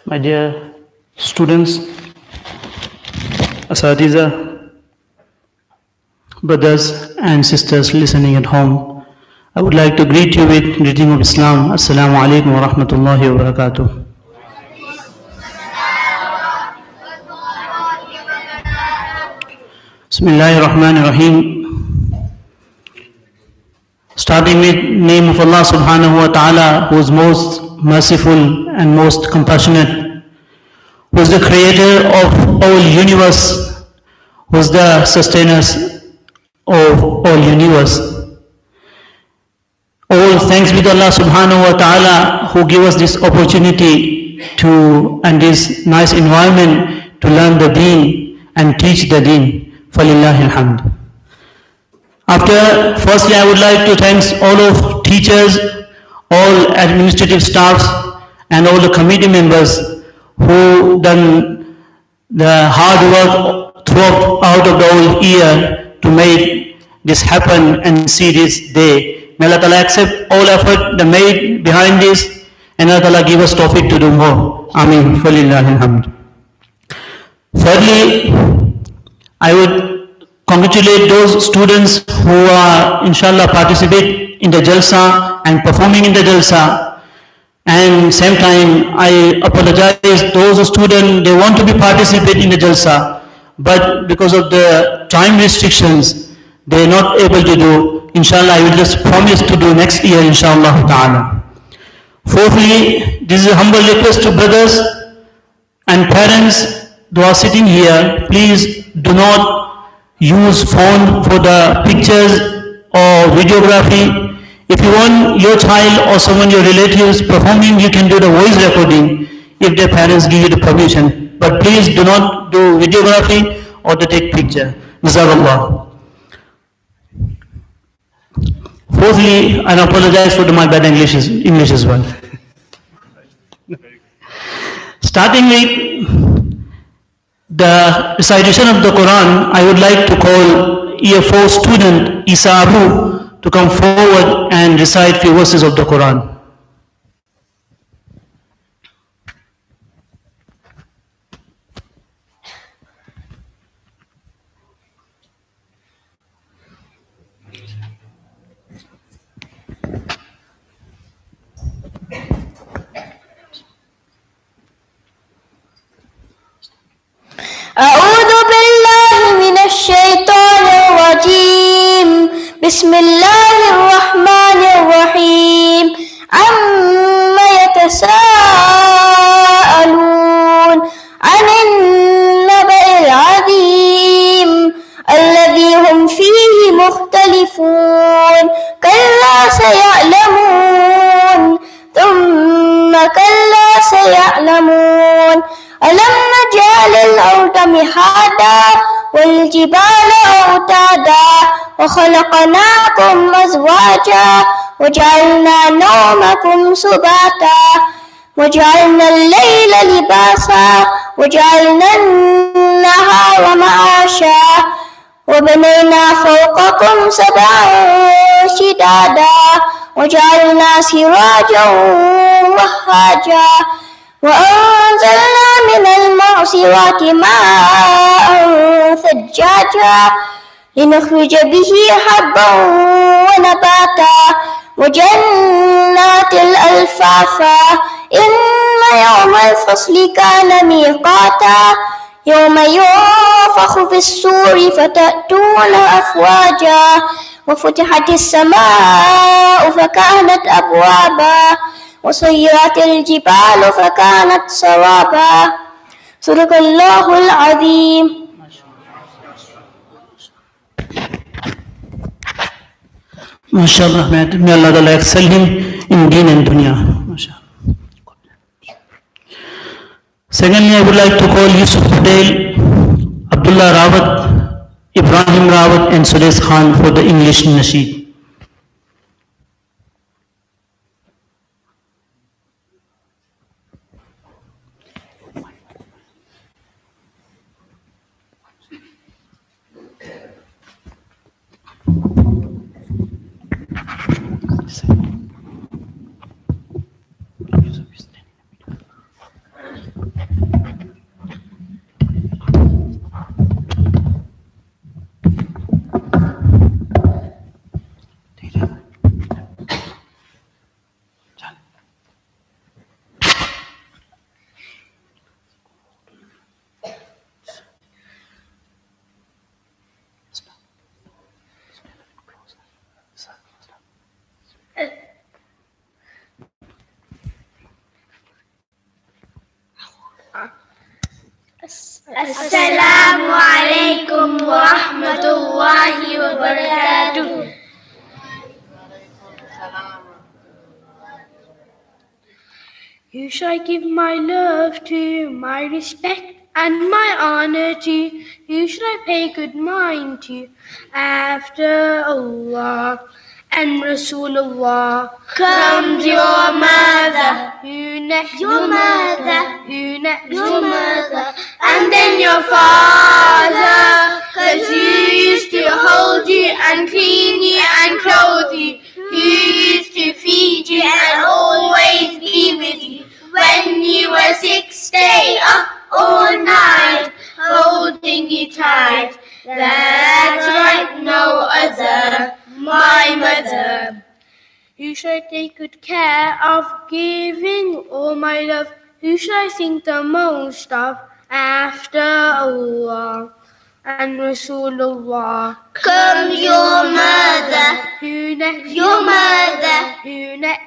My dear students, Asatiza, brothers and sisters listening at home, I would like to greet you with greeting of Islam. Assalamu alaikum wa rahmatullahi wa barakatuh. Bismillahir Rahmanir Rahim. Starting with name of Allah subhanahu wa ta'ala, who is most merciful and most compassionate, who is the creator of all universe, who is the sustainer of all universe. All thanks be to Allah subhanahu wa ta'ala who gave us this opportunity to and this nice environment to learn the deen and teach the deen. Falillahi alhamd. Firstly, I would like to thank all of teachers, all administrative staffs, and all the committee members who done the hard work throughout of the whole year to make this happen and see this day. May Allah Ta'ala accept all effort the made behind this, and Allah Ta'ala give us tawfiq to do more. Ameen. Falillahi alhamd. Thirdly, I would congratulate those students who are inshallah participate in the Jalsa and performing in the Jalsa. And same time, I apologize those students, they want to be participate in the Jalsa, but because of the time restrictions, they are not able to do. Inshallah, I will just promise to do next year, inshallah ta'ala. Fourthly, this is a humble request to brothers and parents who are sitting here. Please do not use phone for the pictures or videography. If you want your child or someone, your relatives performing, you can do the voice recording if their parents give you the permission. But please do not do videography or to take picture. Jazakallah. Fourthly, I apologize for my bad English as well. Starting with the recitation of the Quran, I would like to call Year 4 student Isa Abu to come forward and recite few verses of the Quran. أعوذ بالله من الشيطان الرجيم بسم الله الرحمن الرحيم عما يتساءلون عن النبأ العظيم الذي هم فيه مختلفون كلا سيعلمون ثم كلا سيعلمون ألم نجعل الأرض مهادا والجبال أوتادا وخلقناكم أزواجا وجعلنا نومكم سباتا وجعلنا الليل لباسا وجعلنا النهار معاشا وبنينا فوقكم سبعا شدادا وجعلنا سراجا وهاجا وأنزلنا من المعصرات ماء ثجاجا لنخرج به حبا ونباتا وجنات الألفافا إن يوم الفصل كان ميقاتا يوم ينفخ في الصور فتأتون أفواجا وفتحت السماء فكانت أبوابا وسيرت الجبال فكانت سرابا صدق الله العظيم. MashaAllah, may Allah Ta'ala excel him in deen and dunya. Secondly, I would like to call Yusuf Patel, Abdullah Rawat, Ibrahim Rawat and Suresh Khan for the English Nasheed. Assalamu alaikum wa rahmatullahi wa barakatuh. You shall give my love to you, my respect and my honor to you. You shall pay good mind to you after Allah and Rasulullah. Comes your mother, Your mother, your mother, and then your father, 'cause he used to hold you and clean you and clothe you. He used to feed you and always be with you. When you were sick, stay up all night, holding you tight. That's right, no other, my mother. You shall take good care of giving all my love. You shall think the most of after Allah and Rasulullah. Comes your mother, Your mother,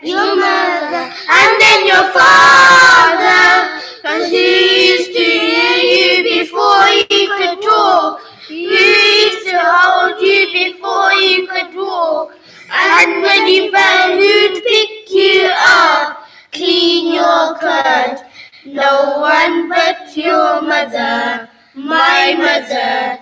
Your mother, and then your father, 'cause he used to hear you before you could talk. He used to hold you before you could walk. And when you fell, he'd pick you up, clean your clothes. No one but your mother, my mother.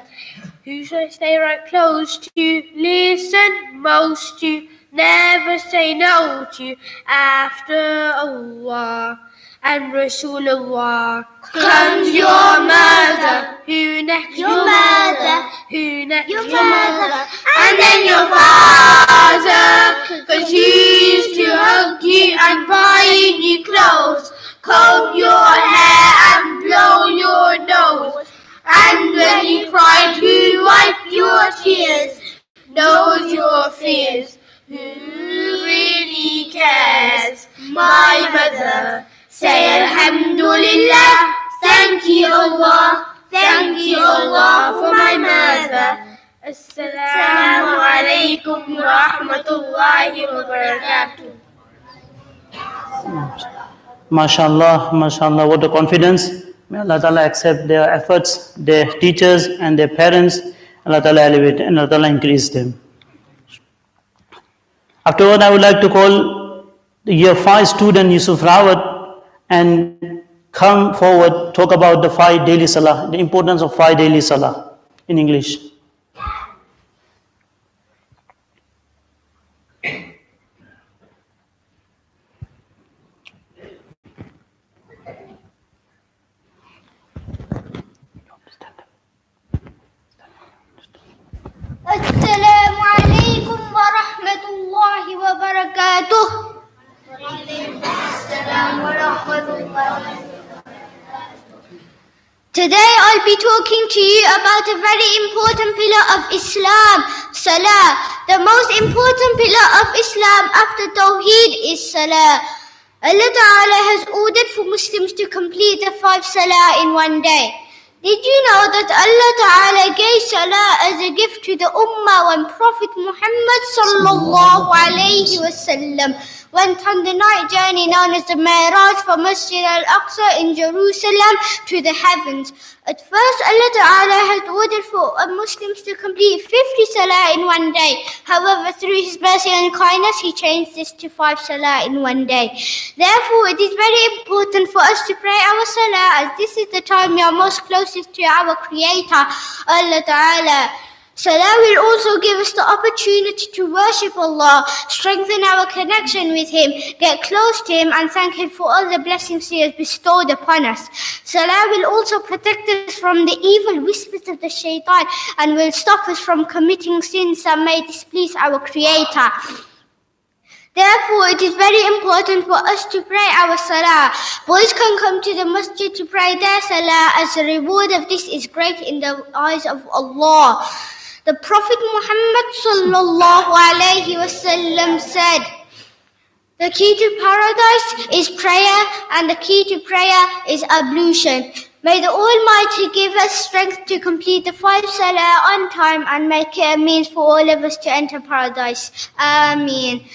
You shall stay right close to you, listen most to you, never say no to you after Allah and Rasulullah. Comes your mother, Who next? your mother, Who next? your mother, and then your father, 'cause he used to hug you and buy you clothes, comb your hair and blow your nose. And when you cried, who wiped your tears, knows your fears, who really cares, my mother. Say Alhamdulillah, thank you Allah for my mother. Assalamu alaikum wa rahmatullahi wa barakatuh. MashaAllah, MashaAllah, what a confidence. May Allah Ta'ala accept their efforts, their teachers and their parents. Allah Ta'ala elevate and Allah Ta'ala increase them. Afterward, I would like to call the year 5 student Yusuf Rawat and come forward, talk about the 5 daily salah, the importance of 5 daily salah in English. Assalamu alaikum wa rahmatullahi wa barakatuh. Today I'll be talking to you about a very important pillar of Islam, Salah. The most important pillar of Islam after Tawheed is Salah. Allah Ta'ala has ordered for Muslims to complete the 5 Salah in one day. Did you know that Allah Ta'ala gave Salah as a gift to the Ummah when Prophet Muhammad sallallahu alayhi wasallam went on the night journey known as the Mi'raj from Masjid al-Aqsa in Jerusalem to the heavens? At first, Allah Ta'ala had ordered for Muslims to complete 50 Salah in one day. However, through His mercy and kindness, He changed this to 5 Salah in one day. Therefore, it is very important for us to pray our Salah, as this is the time we are most closest to our Creator, Allah Ta'ala. Salah will also give us the opportunity to worship Allah, strengthen our connection with Him, get close to Him and thank Him for all the blessings He has bestowed upon us. Salah will also protect us from the evil whispers of the shaitan and will stop us from committing sins that may displease our Creator. Therefore, it is very important for us to pray our Salah. Boys can come to the masjid to pray their Salah, as the reward of this is great in the eyes of Allah. The Prophet Muhammad sallallahu alayhi wasallam said, the key to paradise is prayer and the key to prayer is ablution. May the Almighty give us strength to complete the 5 Salah on time and make it a means for all of us to enter paradise. Ameen.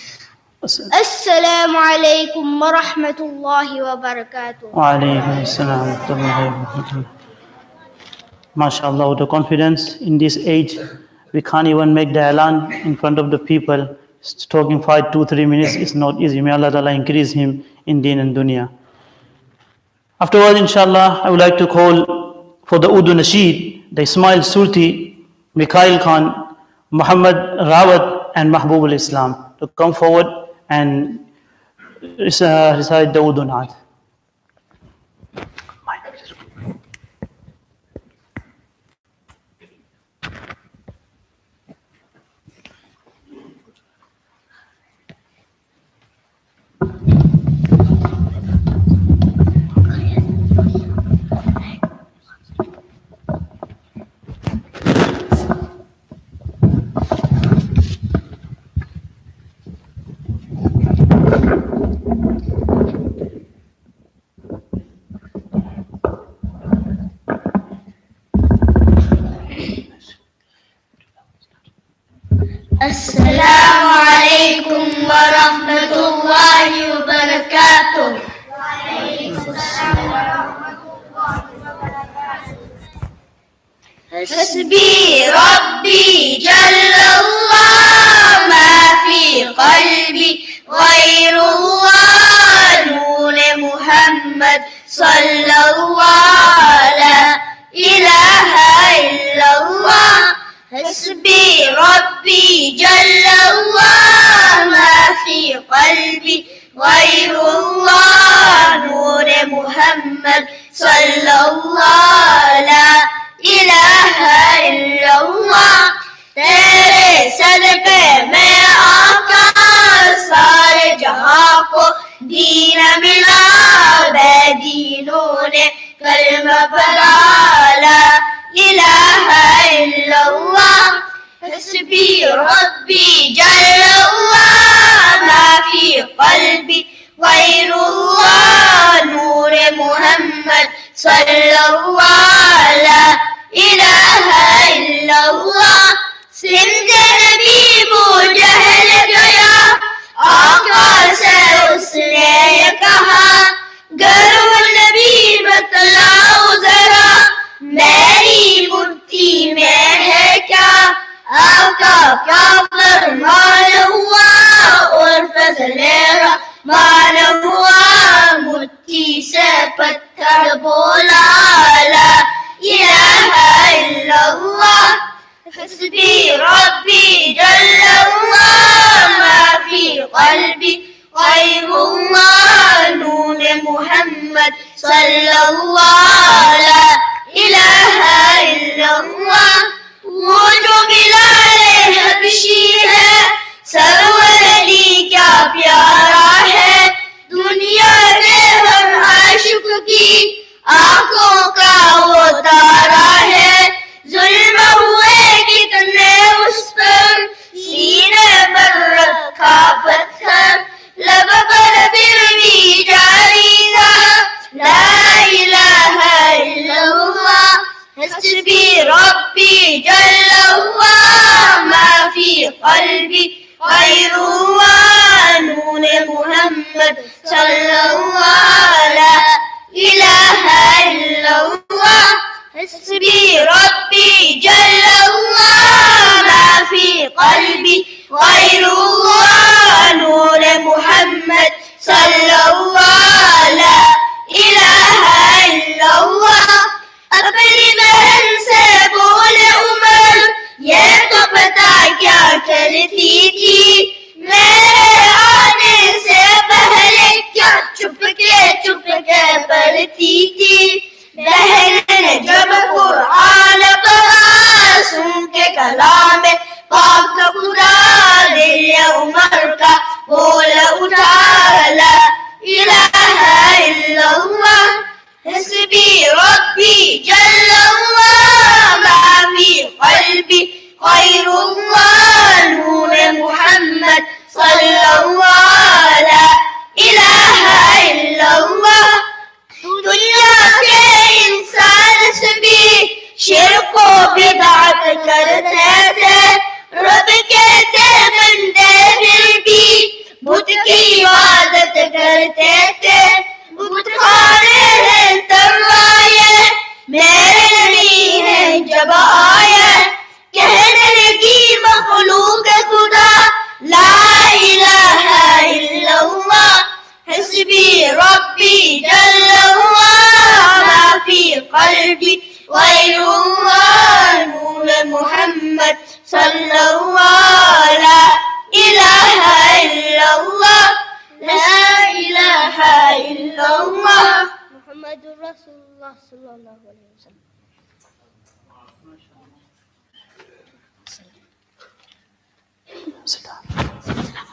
Assalamu alaikum wa rahmatullahi wa barakatuh. Wa alaykum assalam wa rahmatullahi wa barakatuh. MashaAllah, with the confidence in this age, we can't even make the Alan in front of the people. Talking 5, 2, 3 minutes is not easy. May Allah Ta'ala increase him in Deen and Dunya. Afterwards, inshallah, I would like to call for the Urdu Nasheed, the Ismail Surti, Mikhail Khan, Muhammad Rawat, and Mahbub al-Islam to come forward and recite the Urdu Naat. Assalamu alaikum wa rahmatullahi wa barakatuh. Hasbi Rabbi Jallallah ma fi qalbi ghayrullah Noor Muhammad sallallahu la ilaha illallah Hasbi Rabbi Jallallah ma fi qalbi ghayrullah Noor Muhammad sallallahu la ilaha illallah तेरे सदक़े में आका सारे जहां को दीन मिला बेदीनों ने कलमा पढ़ा ला इलाहा इल्लल्लाह हस्बी रब्बी जल्लल्लाह मा फी क़ल्बी गैरुल्लाह नूर मुहम्मद सल्लल्लाहु ला इलाहा इल्लल्लाह सिंध नबी वो जहल गया आका से उसने ये कहा गरो नबी बतलाओ जरा मेरी मुट्ठी में है क्या आका क्या फरमान हुआ और फजले रहमान हुआ मुट्ठी से पत्थर बोला ला इलाहा इल्लल्लाह हस्बी रब्बी जल्लल्लाह मा फी क़ल्बी गैरुल्लाह नूर मुहम्मद सल्लल्लाहु ला इलाहा इल्लल्लाह वो जो बिलाले हबशी है सरवर अली क्या प्यारा है दुनिया के हर आशिक की आंखों का वो तारा है जुल्म हुए कितने उस पर सीने पर रखा पत्थर लब पर फिर भी जारी था ला इलाहा इल्लल्लाह हस्बी रब्बी जल्लल्लाह मा फी क़ल्बी गैरुल्लाह नूर मुहम्मद सल्लल्लाहु ला इलाहा इल्लल्लाह हस्बी रब्बी जल्लल्लाह मा फी क़ल्बी गैरुल्लाह नूर मुहम्मद सल्लल्लाहु ला इलाहा इल्लल्लाह अपनी बहन से बोले उमर ये तो पता क्या करती थी मेरे आने से पहले क्या चुपके पढ़ती थी बहन ने जब कुरान पढ़ा सुन के कलाम पाक खुदा दिल उमर का बोल उठा ला इलाहा इल्लल्लाह हस्बी रब्बी जल्लल्लाह मा फी क़ल्बी गैरुल्लाह नूर मुहम्मद सल्लल्लाहु ला इलाहा इल्लल्लाह दुनिया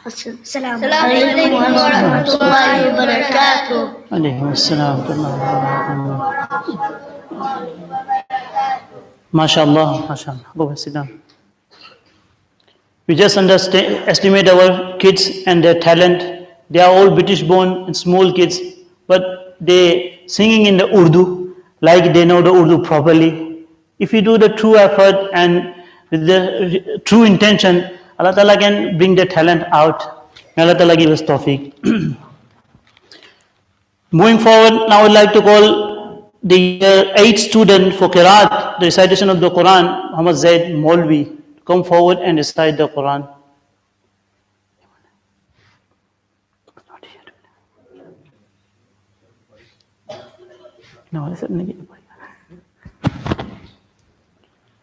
Assalamu alaikum wa rahmatullahi wa barakatuh. Alaykum assalam wa rahmatullahi. MashaAllah, MashaAllah. Go ahead, sit down. We just estimate our kids and their talent. They are all British born and small kids, but they singing in the Urdu, like they know the Urdu properly. If you do the true effort and with the true intention, Allah Ta'ala can bring their talent out. May Allah Ta'ala give us tawfiq. Moving forward, now I would like to call the 8th student for Qiraat, the recitation of the Quran, Muhammad Zaid Maulvi, to come forward and recite the Quran. No,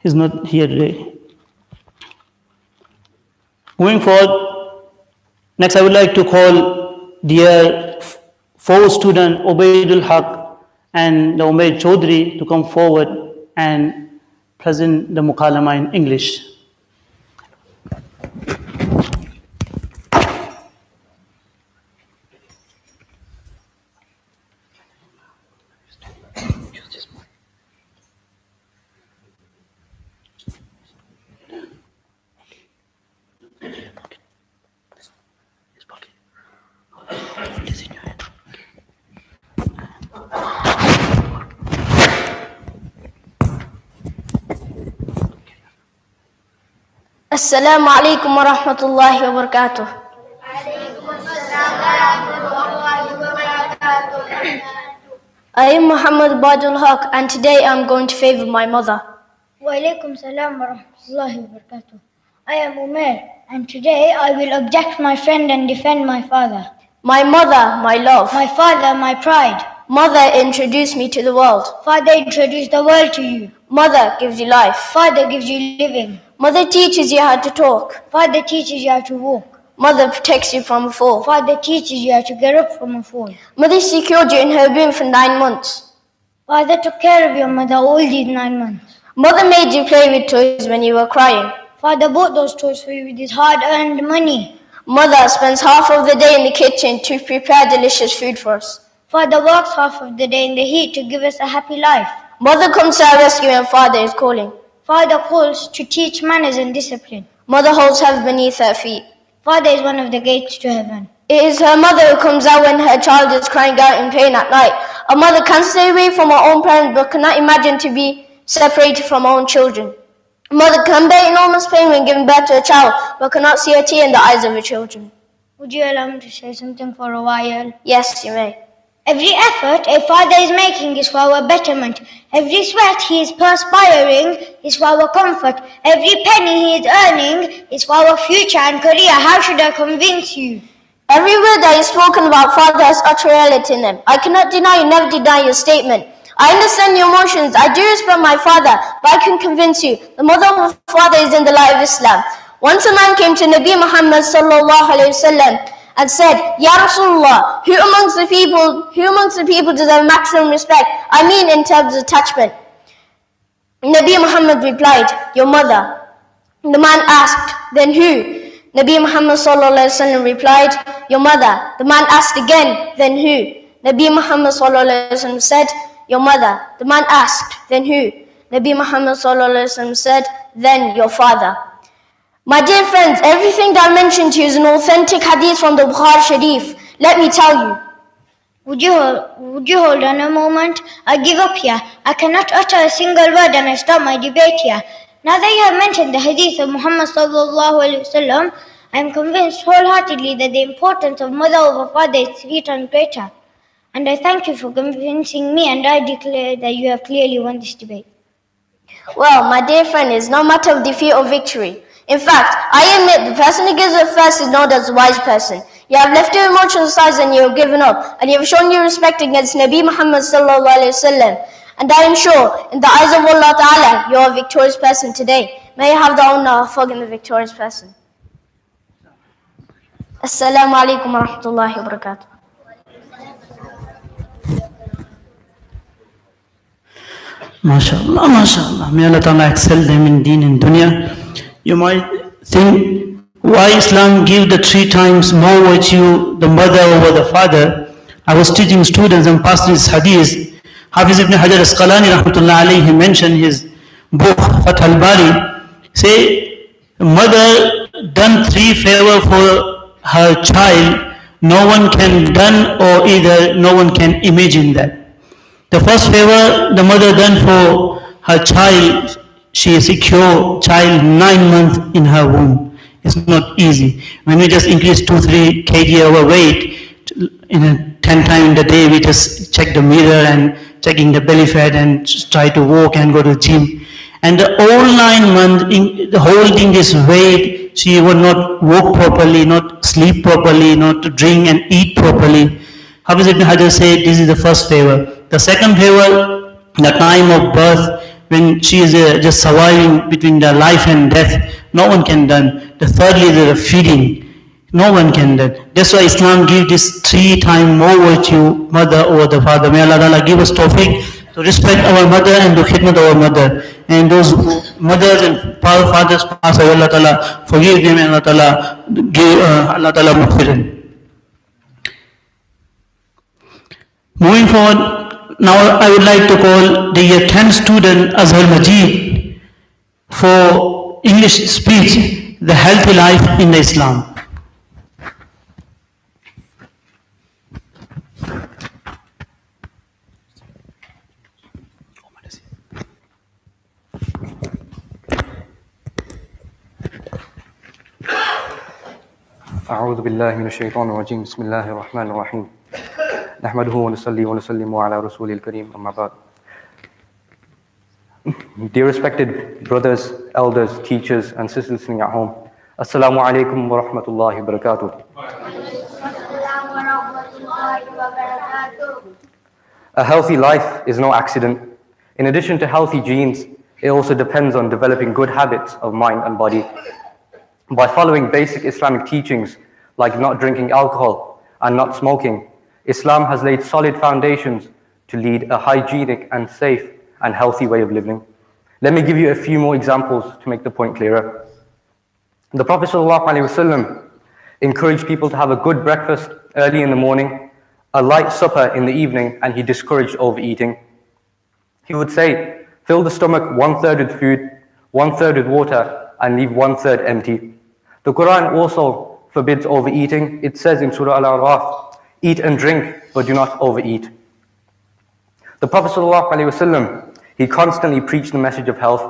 he's not here today. Moving forward, next I would like to call dear 4 student Ubaidul Haq and the Umaid Chaudhry to come forward and present the Mukalama in English. Assalamu alaikum wa rahmatullahi wa barakatuh. I am Muhammad Badul Haq and today I am going to favor my mother. Wa alaikum salam wa rahmatullahi wa barakatuh. I am Umair and today I will object my friend and defend my father. My mother, my love. My father, my pride. Mother introduced me to the world. Father introduced the world to you. Mother gives you life. Father gives you living. Mother teaches you how to talk. Father teaches you how to walk. Mother protects you from a fall. Father teaches you how to get up from a fall. Mother secured you in her womb for 9 months. Father took care of your mother all these 9 months. Mother made you play with toys when you were crying. Father bought those toys for you with his hard-earned money. Mother spends half of the day in the kitchen to prepare delicious food for us. Father works half of the day in the heat to give us a happy life. Mother comes to our rescue and Father is calling. Father calls to teach manners and discipline. Mother holds heaven beneath her feet. Father is one of the gates to heaven. It is her mother who comes out when her child is crying out in pain at night. A mother can stay away from her own parents but cannot imagine to be separated from her own children. A mother can bear enormous pain when giving birth to a child but cannot see a tear in the eyes of her children. Would you allow me to say something for a while? Yes, you may. Every effort a father is making is for our betterment. Every sweat he is perspiring is for our comfort. Every penny he is earning is for our future and career. How should I convince you? Every word that is spoken about Father has utter reality in them. I cannot deny you, never deny your statement. I understand your emotions. I do respect my father, but I can convince you. The mother of Father is in the light of Islam. Once a man came to Nabi Muhammad sallallahu alayhi wasallam and said, Ya Rasulullah, who amongst the people deserve maximum respect? I mean in terms of attachment. Nabi Muhammad replied, your mother. The man asked, then who? Nabi Muhammad sallallahu alaihi wasallam replied, your mother. The man asked again, then who? Nabi Muhammad sallallahu alaihi wasallam said, your mother. The man asked, then who? Nabi Muhammad sallallahu alaihi wasallam said, then your father. My dear friends, everything that I mentioned to you is an authentic hadith from the Bukhari Sharif. Let me tell you. Would you hold on a moment? I give up here. I cannot utter a single word and I stop my debate here. Now that you have mentioned the hadith of Muhammad sallallahu alaihi wasallam, I am convinced wholeheartedly that the importance of mother over father is 3 times greater. And I thank you for convincing me, and I declare that you have clearly won this debate. Well, my dear friend, it's no matter of defeat or victory. In fact, I admit the person who gives up first is known as a wise person. You have left your emotional sides and you have given up, and you have shown your respect against Nabi Muhammad sallallahu alaihi wasallam. And I am sure, in the eyes of Allah Ta'ala, you are a victorious person today. May you have the honor of hugging the victorious person. Assalamu alaikum wa rahmatullahi wa barakatuh. MashaAllah, MashaAllah. May Allah Ta'ala excel them in deen and dunya. You might think, why Islam give the 3 times more virtue the mother over the father. I was teaching students and passed this hadith. Hafiz ibn Hajar Asqalani rahmatullah alayhi mentioned his book Fath al-Bari. Say, mother done 3 favor for her child, no one can done or either no one can imagine that. The first favor the mother done for her child, she secure child 9 months in her womb. It's not easy. When we just increase 2-3 kg our weight, in a 10 times in the day we just check the mirror and checking the belly fat and just try to walk and go to the gym. And the whole 9 months, holding this weight, she would not walk properly, not sleep properly, not to drink and eat properly. Hafiz ibn Hajar said this is the first favor. The second favor, the time of birth, when she is just surviving between the life and death, no one can done. The thirdly, the feeding, no one can done. That's why Islam gives this 3 times more virtue, mother over the father. May Allah Ta'ala give us tawfiq to respect our mother and to khidmat our mother. And those mothers and fathers pass away, Allah Ta'ala forgive them and Allah Ta'ala give Allah Ta'ala maghfirah. Moving forward, now I would like to call the year 10 student Azhar Majid for English speech, the healthy life in Islam. أعوذ بالله من الشيطان الرجيم بسم الله الرحمن الرحيم نحمده ونصلي ونسلم على رسول الكريم أما بعد. Dear respected brothers, elders, teachers and sisters listening at home, Assalamu alaikum wa rahmatullahi wa barakatuh. A healthy life is no accident. In addition to healthy genes, it also depends on developing good habits of mind and body. By following basic Islamic teachings like not drinking alcohol and not smoking, Islam has laid solid foundations to lead a hygienic and safe and healthy way of living. Let me give you a few more examples to make the point clearer. The Prophet ﷺ encouraged people to have a good breakfast early in the morning, a light supper in the evening, and he discouraged overeating. He would say, fill the stomach 1/3 with food, 1/3 with water, and leave 1/3 empty. The Quran also forbids overeating. It says in Surah Al-A'raf, eat and drink, but do not overeat. The Prophet ﷺ, he constantly preached the message of health.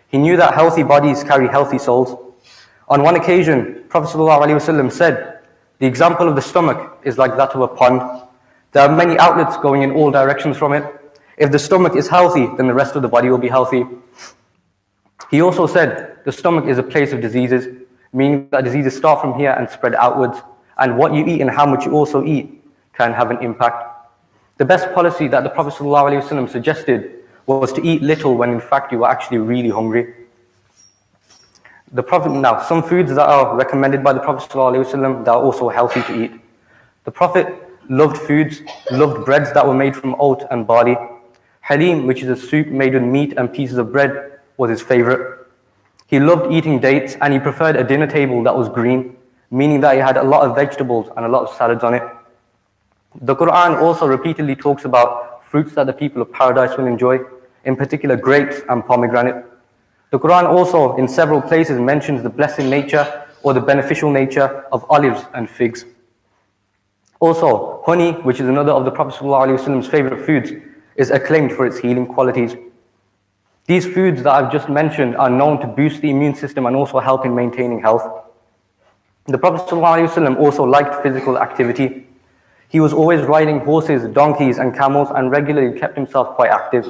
He knew that healthy bodies carry healthy souls. On one occasion, Prophet ﷺ said, the example of the stomach is like that of a pond. There are many outlets going in all directions from it. If the stomach is healthy, then the rest of the body will be healthy. He also said, the stomach is a place of diseases, meaning that diseases start from here and spread outwards, and what you eat and how much you also eat can have an impact. The best policy that the Prophet ﷺ suggested was to eat little when in fact you were actually really hungry. The Prophet, now, some foods that are recommended by the Prophet ﷺ that are also healthy to eat. The Prophet loved foods, loved breads that were made from oat and barley. Halim, which is a soup made with meat and pieces of bread, was his favorite. He loved eating dates and he preferred a dinner table that was green, meaning that it had a lot of vegetables and a lot of salads on it. The Quran also repeatedly talks about fruits that the people of paradise will enjoy, in particular grapes and pomegranate. The Quran also in several places mentions the blessed nature or the beneficial nature of olives and figs. Also, honey, which is another of the Prophet ﷺ's favorite foods, is acclaimed for its healing qualities. These foods that I've just mentioned are known to boost the immune system and also help in maintaining health. The Prophet ﷺ also liked physical activity. He was always riding horses, donkeys, and camels and regularly kept himself quite active.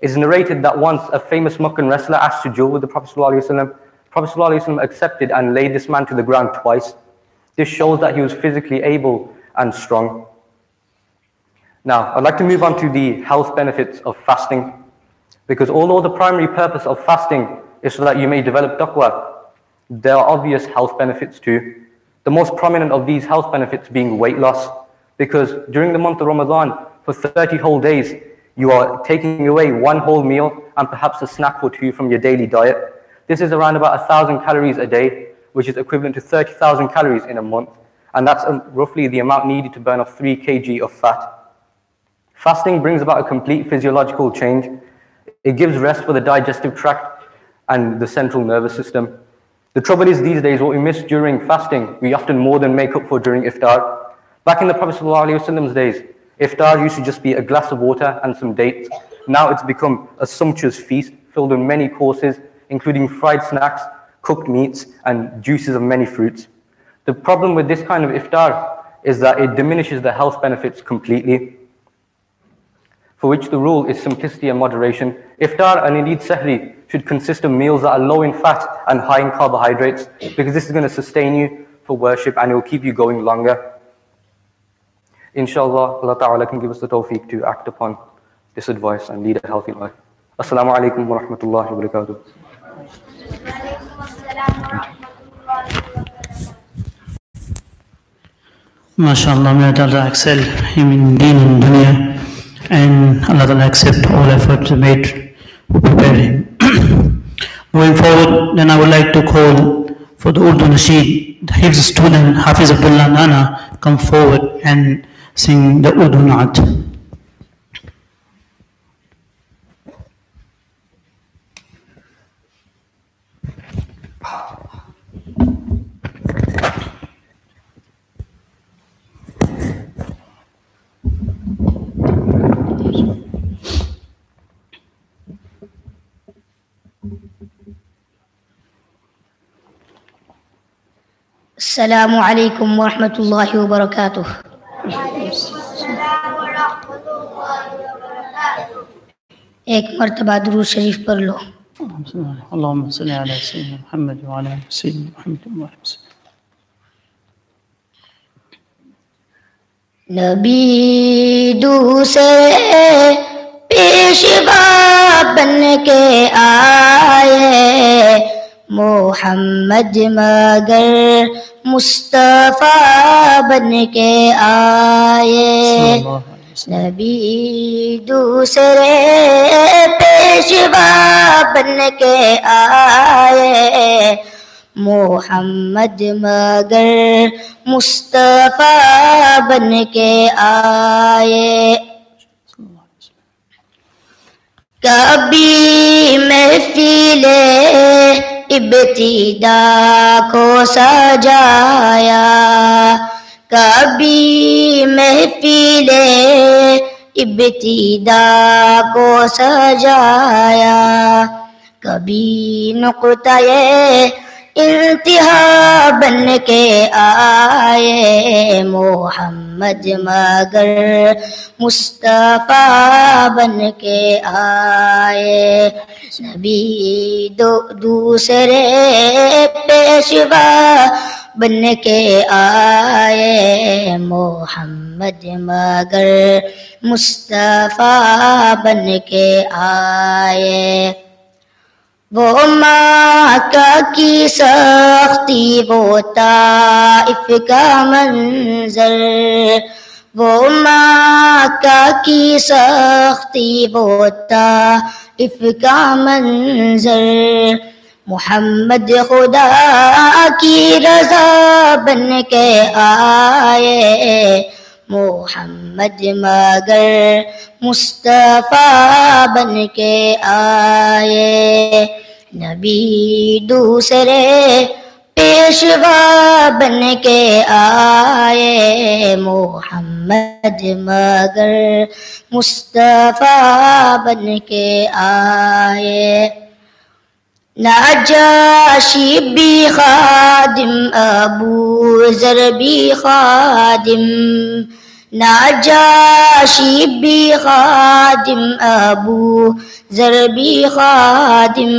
It's narrated that once a famous Meccan wrestler asked to duel with the Prophet ﷺ. Prophet ﷺ accepted and laid this man to the ground twice. This shows that he was physically able and strong. Now, I'd like to move on to the health benefits of fasting. Because although the primary purpose of fasting is so that you may develop taqwa, there are obvious health benefits too. The most prominent of these health benefits being weight loss. Because during the month of Ramadan, for 30 whole days, you are taking away one whole meal and perhaps a snack or two from your daily diet. This is around about 1,000 calories a day. which is equivalent to 30,000 calories in a month, and that's roughly the amount needed to burn off 3 kg of fat. Fasting brings about a complete physiological change. It gives rest for the digestive tract and the central nervous system. The trouble is these days, what we miss during fasting, we often more than make up for during iftar. Back in the Prophet ﷺ's days, iftar used to just be a glass of water and some dates. Now it's become a sumptuous feast filled with many courses, including fried snacks, cooked meats, and juices of many fruits. The problem with this kind of iftar is that it diminishes the health benefits completely, for which the rule is simplicity and moderation. Iftar and indeed sahri should consist of meals that are low in fat and high in carbohydrates, because this is going to sustain you for worship and it will keep you going longer. Inshallah, Allah Ta'ala can give us the tawfiq to act upon this advice and lead a healthy life. Assalamu alaikum wa rahmatullahi wa barakatuh. MashaAllah, may Allah excel him in deen and dunya, and Allah Ta'ala accept all efforts made to prepare him. Moving forward, then I would like to call for the Urdu Nasheed, the Hifz student Hafiz Abdullah Nana, come forward and sing the Urdu Naat. Assalamu alaikum wa rahmatullahi wa barakatuh. एक मर्तबा दुरूद शरीफ पढ़ लो. Allahumma salli ala Sayyidina Muhammad wa ala Sayyidina Muhammad wa ala नबी दूसरे पेशवा बन के आए, मोहम्मद मगर मुस्तफा बन के आए. नबी दूसरे पेशवा बन के आए, मोहम्मद मगर मुस्तफा बन के आए. कभी महफिले इब्तिदा को सजाया, कभी महफिले इब्तिदा को सजाया, कभी नुक़्ता-ए इंतिहा बन के आए, मोहम्मद मगर मुस्तफा बन के आए. नबी दूसरे पेशवा बन के आए, मोहम्मद मगर मुस्तफा बन के आए. वो मक्का की सख्ती, वो ताइफ का मंजर, वो मक्का की सख्ती, वो ताइफ का मंजर, मोहम्मद खुदा की रज़ा बन के आए, मोहम्मद मगर मुस्तफा बन के आए. नबी दूसरे पेशवा बन के आए, मोहम्मद मगर मुस्तफा बन के आए. नाजाशी भी खादिम, अबू ज़र भी खादिम, नाजाशी भी खादिम, अबू ज़र भी खादिम,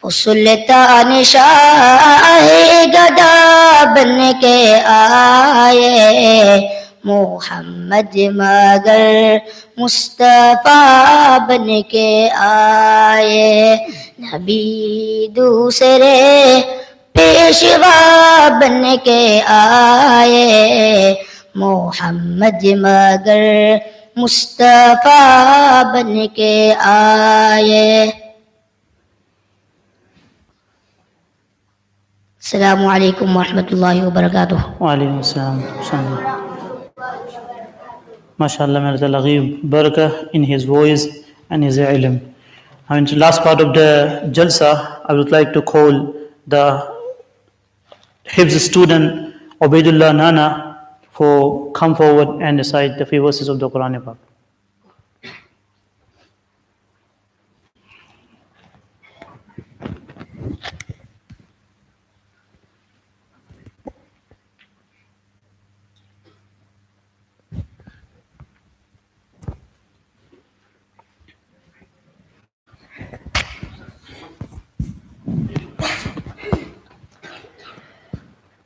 सुल्तान शाह गदा बन के आए, मोहम्मद मगर मुस्तफा बन के आए. नबी दूसरे पेशवा बन के आए, मोहम्मद मगर मुस्तफा बन के आए. Assalamu alaikum wa rahmatullahi wa barakatuh. Wa alaikum assalam. MashaAllah, may Allah give barakah in his voice and his ilm. And the last part of the Jalsa, I would like to call the Hifz student Ubaidullah Nana for come forward and recite the few verses of the Quran Pak.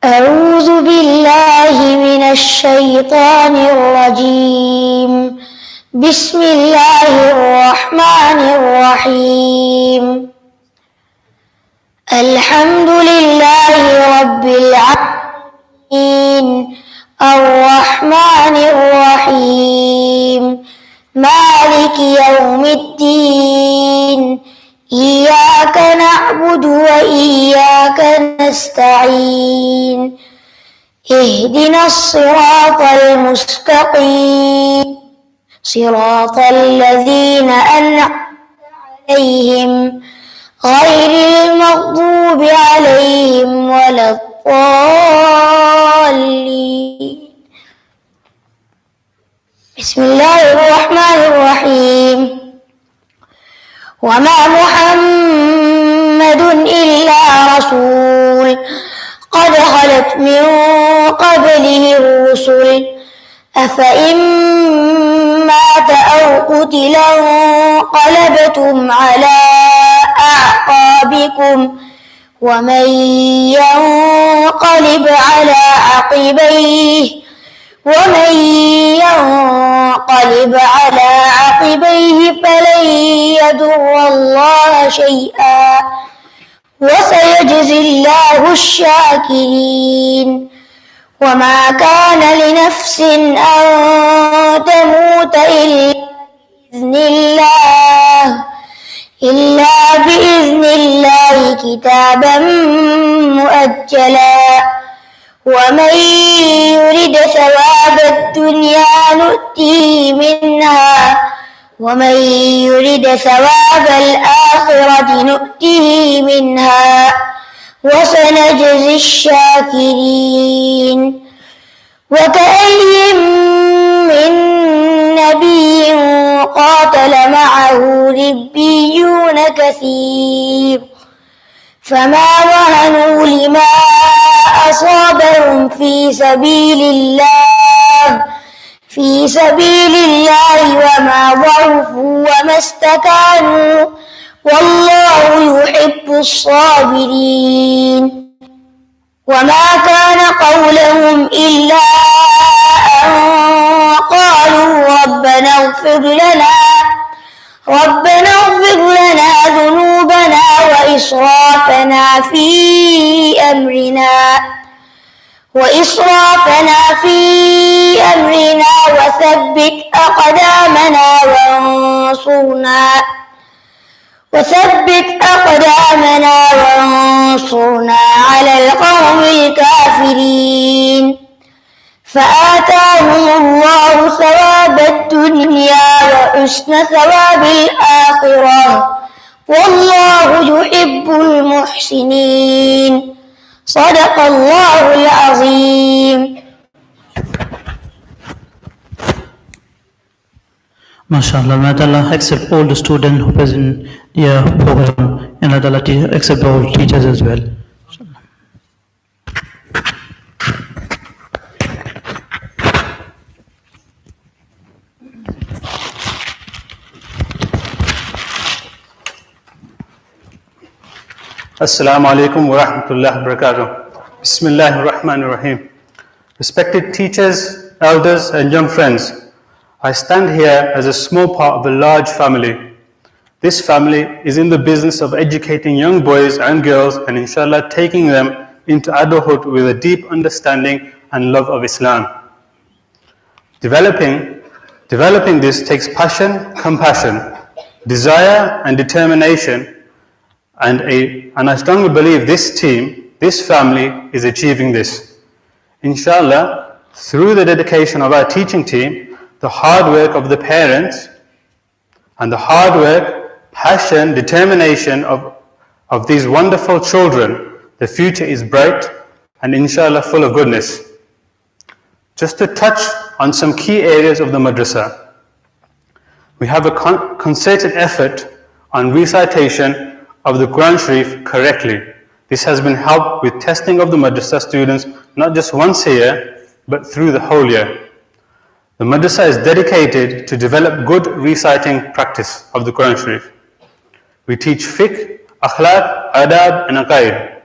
أعوذ بالله من الشيطان الرجيم. بسم الله الرحمن الرحيم. الحمد لله رب العالمين الرحمن الرحيم مالك يوم الدين إياك نعبد وإياك نستعين اهدنا الصراط المستقيم صراط الذين أنعمت عليهم غير المغضوب عليهم ولا الضالين. بسم الله الرحمن الرحيم. وما محمد إلا رسول قد خلت من قبله الرسل أفإن مات أو قتل انقلبتم على أعقابكم ومن ينقلب على عقبيه فلن يضر الله شيئا وسيجزي الله الشاكرين. وما كان لنفس أن تموت إلا بإذن الله كتابا مؤجلا. ومن يرد ثواب الدنيا نؤتيه منها ومن يرد ثواب الآخرة نؤتيه منها وسنجزي الشاكرين. وكأي من نبي قاتل معه ربيون كثير فما وهنوا لما أصابهم في سبيل الله وما ضعفوا وما استكانوا والله يحب الصابرين. وما كان قولهم إلا أن قالوا ربنا اغفر لنا ذنوبنا وإسرافنا في أمرنا وثبت أقدامنا وانصرنا على القوم الكافرين. فآتاهم الله ثواب الدنيا وحسن ثواب الآخرة والله يحب المحسنين. صدق الله العظيم. MashaAllah, may Allah accept all the students who present their program and may Allah accept all teachers as well. Assalamu alaikum wa rahmatullahi wa barakatuh. Bismillahir Rahmanir Rahim. Respected teachers, elders and young friends, I stand here as a small part of a large family. This family is in the business of educating young boys and girls and inshallah taking them into adulthood with a deep understanding and love of Islam. Developing this takes passion, compassion, desire and determination, and I strongly believe this team this family is achieving this. Inshallah, through the dedication of our teaching team, the hard work of the parents, and the hard work, passion, determination of these wonderful children, the future is bright and inshallah full of goodness. Just to touch on some key areas of the madrasa. We have a concerted effort on recitation of the Quran Sharif correctly. This has been helped with testing of the madrasa students, not just once a year, but through the whole year. The madrasa is dedicated to develop good reciting practice of the Quran Sharif. We teach fiqh, akhlaq, adab and aqaid.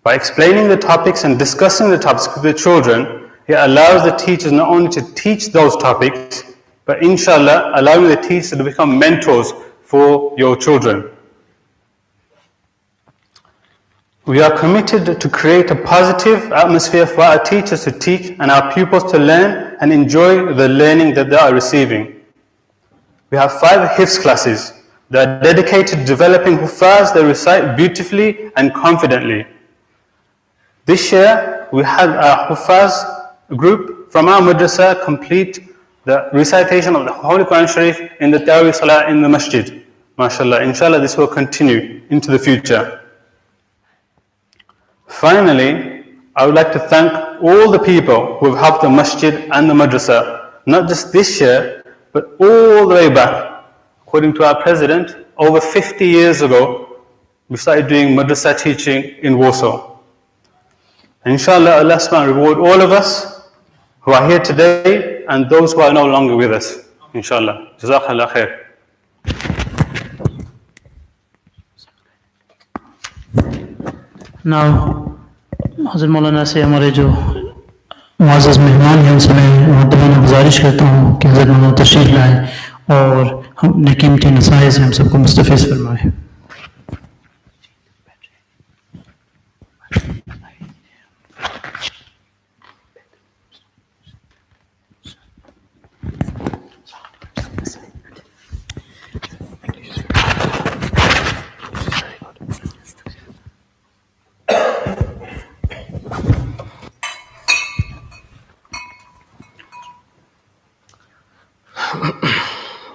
By explaining the topics and discussing the topics with the children, it allows the teachers not only to teach those topics, but inshallah allowing the teachers to become mentors for your children. We are committed to create a positive atmosphere for our teachers to teach and our pupils to learn and enjoy the learning that they are receiving. We have 5 hifz classes that are dedicated to developing huffaz that recite beautifully and confidently. This year, we had our huffaz group from our madrasa complete the recitation of the Holy Quran Sharif in the Tarawih Salah in the masjid. MashaAllah, inshallah this will continue into the future. Finally, I would like to thank all the people who have helped the masjid and the madrasa, not just this year, but all the way back. According to our president, over 50 years ago, we started doing madrasa teaching in Warsaw. And inshallah, Allah subhanahu reward all of us who are here today and those who are no longer with us. Inshallah. Jazakallah khair. Now, Hazrat Maulana से हमारे जो मुआज़्ज़ज़ मेहमान हैं उनसे मैं मुक़द्दमाना गुजारिश करता हूँ कि हज़रत मौलाना तशरीफ़ लाएँ और अपने कीमती नसाइह से हम सबको मुस्तफ़ीज़ फरमाएँ.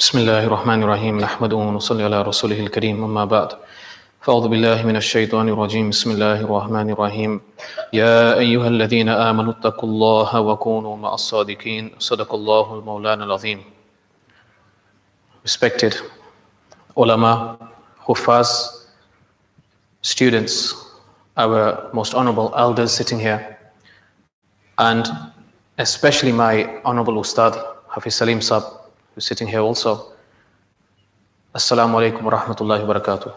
بسم الله الرحمن الرحيم نحمده ونصلي على رسوله الكريم أما بعد فأعوذ بالله من الشيطان الرجيم بسم الله الرحمن الرحيم يا أيها الذين آمنوا اتقوا الله وكونوا مع الصادقين صدق الله المولانا العظيم. Respected ulama, huffaz, students, our most honorable elders sitting here, and especially my honorable Ustad Hafiz Salim Sahab, who's sitting here also. Assalamu alaikum wa rahmatullahi wa barakatuh.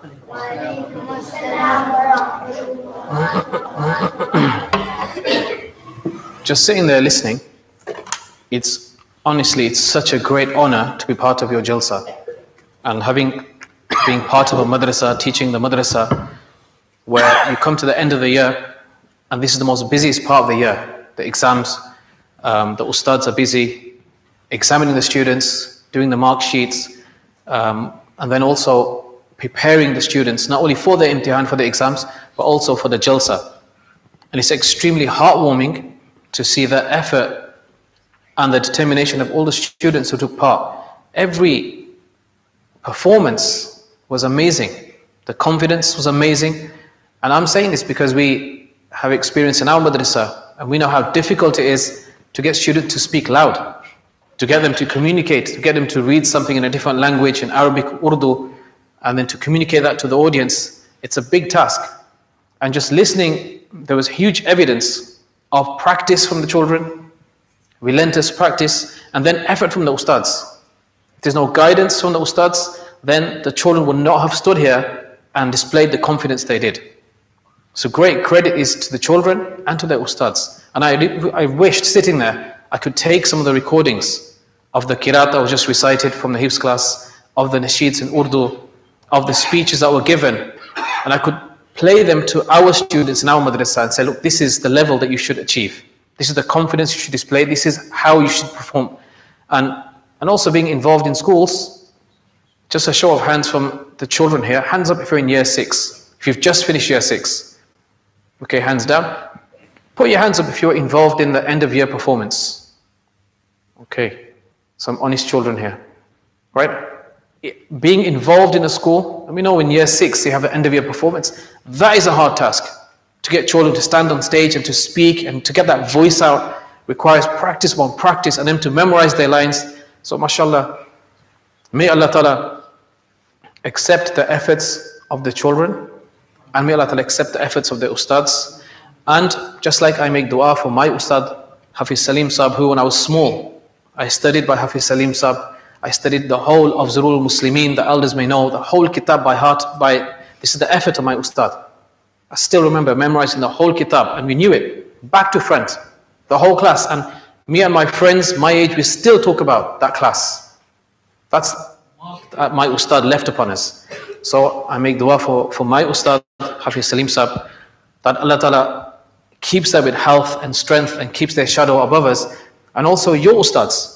Just sitting there listening, it's such a great honor to be part of your Jalsa. And being part of a madrasa, teaching the madrasa, where you come to the end of the year, and this is the most busiest part of the year. The exams, the ustads are busy, examining the students, doing the mark sheets, and then also preparing the students, not only for the imtihan, for the exams, but also for the Jalsa. And it's extremely heartwarming to see the effort and the determination of all the students who took part. Every performance was amazing. The confidence was amazing. And I'm saying this because we have experience in our madrasa, and we know how difficult it is to get students to speak loud, to get them to communicate, to get them to read something in a different language, in Arabic, Urdu, and then to communicate that to the audience. It's a big task. And just listening, there was huge evidence of practice from the children, relentless practice, and then effort from the ustads. If there's no guidance from the ustads, then the children would not have stood here and displayed the confidence they did. So great credit is to the children and to their ustads. And I wished, sitting there, I could take some of the recordings of the qiraat that was just recited from the hifz class, of the nasheeds in Urdu, of the speeches that were given, and I could play them to our students in our madrasa and say, look, this is the level that you should achieve. This is the confidence you should display. This is how you should perform. And also being involved in schools, just a show of hands from the children here. Hands up if you're in year 6. If you've just finished year 6. Okay, hands down. Put your hands up if you're involved in the end of year performance. Okay, some honest children here, right? Being involved in a school, we know in year 6 you have an end of year performance. That is a hard task. To get children to stand on stage and to speak and to get that voice out requires practice upon practice and them to memorize their lines. So mashallah, may Allah Ta'ala accept the efforts of the children, and may Allah Ta'ala accept the efforts of the ustads. And just like I make dua for my ustad, Hafiz Salim Sahab, who when I was small, I studied by Hafiz Salim Sahab. I studied the whole of Zurul Muslimin, the elders may know, the whole kitab by heart. This is the effort of my ustad. I still remember memorizing the whole kitab, and we knew it, back to front, the whole class. And me and my friends, my age, we still talk about that class. That's my ustad left upon us. So I make dua for my ustad, Hafiz Salim Sahab, that Allah Ta'ala keeps them with health and strength and keeps their shadow above us. And also your ustads.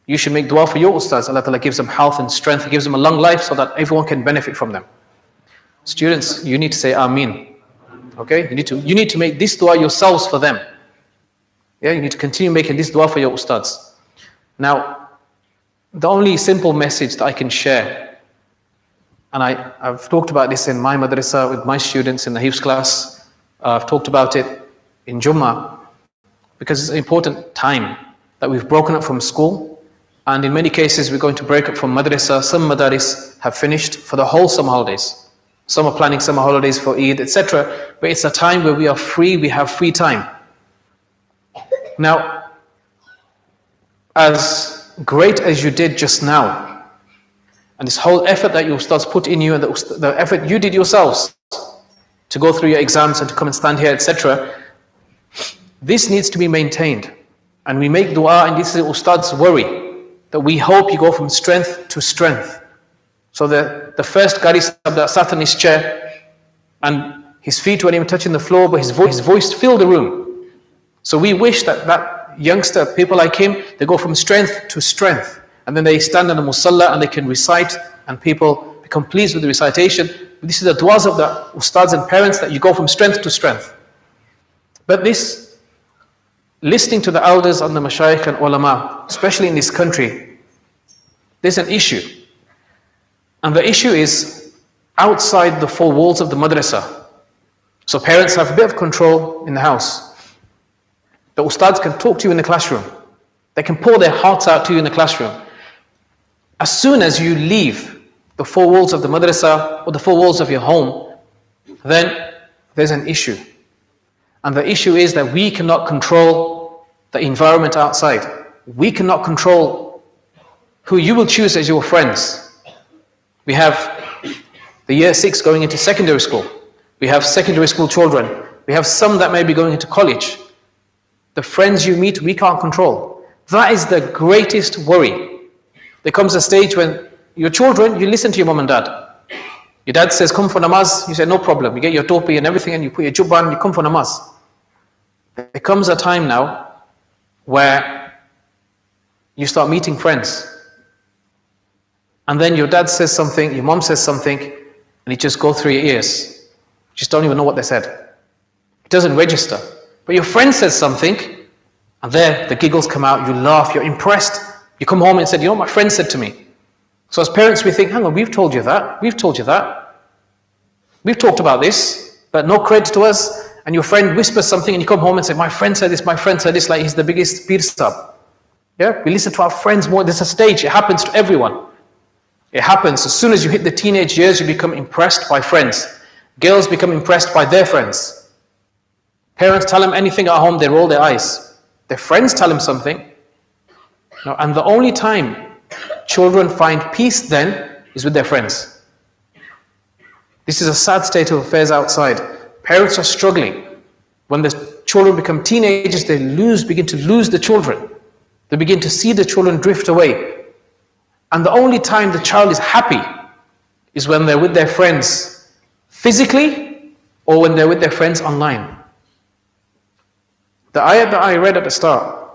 You should make dua for your ustads. Allah Ta'ala gives them health and strength, gives them a long life so that everyone can benefit from them. Students, you need to say Ameen. Okay? You need to make this dua yourselves for them. Yeah, you need to continue making this dua for your ustads. Now, the only simple message that I can share, and I've talked about this in my madrasa with my students in the Hifz class, I've talked about it in Jummah, because it's an important time that we've broken up from school, and in many cases we're going to break up from madrasa. Some madaris have finished for the whole summer holidays. Some are planning summer holidays for Eid, etc. But it's a time where we are free, we have free time. Now, as great as you did just now, and this whole effort that your ustads put in you, and the effort you did yourselves to go through your exams and to come and stand here, etc., this needs to be maintained. And we make dua, and this is ustad's worry, that we hope you go from strength to strength. So the first Qari Sahab that sat on his chair, and his feet weren't even touching the floor, but his voice filled the room. So we wish that youngster, people like him, they go from strength to strength. And then they stand on the musalla and they can recite, and people become pleased with the recitation. This is the du'as of the ustads and parents, that you go from strength to strength. But this, listening to the elders and the mashayikh and ulama, especially in this country, there's an issue. And the issue is outside the four walls of the madrasa. So parents have a bit of control in the house. The ustads can talk to you in the classroom. They can pour their hearts out to you in the classroom. As soon as you leave the four walls of the madrasa or the four walls of your home, then there's an issue. And the issue is that we cannot control the environment outside. We cannot control who you will choose as your friends. We have the year 6 going into secondary school. We have secondary school children. We have some that may be going into college. The friends you meet, we can't control. That is the greatest worry. There comes a stage when your children, you listen to your mom and dad. Your dad says, come for namaz. You say, no problem. You get your topi and everything, and you put your jubba and you come for namaz. There comes a time now where you start meeting friends. And then your dad says something, your mom says something, and it just goes through your ears. You just don't even know what they said. It doesn't register. But your friend says something, and there the giggles come out, you laugh, you're impressed. You come home and said, you know what my friend said to me. So as parents we think, hang on, we've told you that, we've told you that. We've talked about this, but no credit to us. And your friend whispers something and you come home and say, my friend said this, like he's the biggest peer sub. Yeah, we listen to our friends more. There's a stage, it happens to everyone. It happens. As soon as you hit the teenage years, you become impressed by friends. Girls become impressed by their friends. Parents tell them anything at home, they roll their eyes. Their friends tell them something. Now, and the only time children find peace then is with their friends. This is a sad state of affairs outside. Parents are struggling. When the children become teenagers, they begin to lose the children. They begin to see the children drift away. And the only time the child is happy is when they're with their friends physically or when they're with their friends online. The ayat that I read at the start,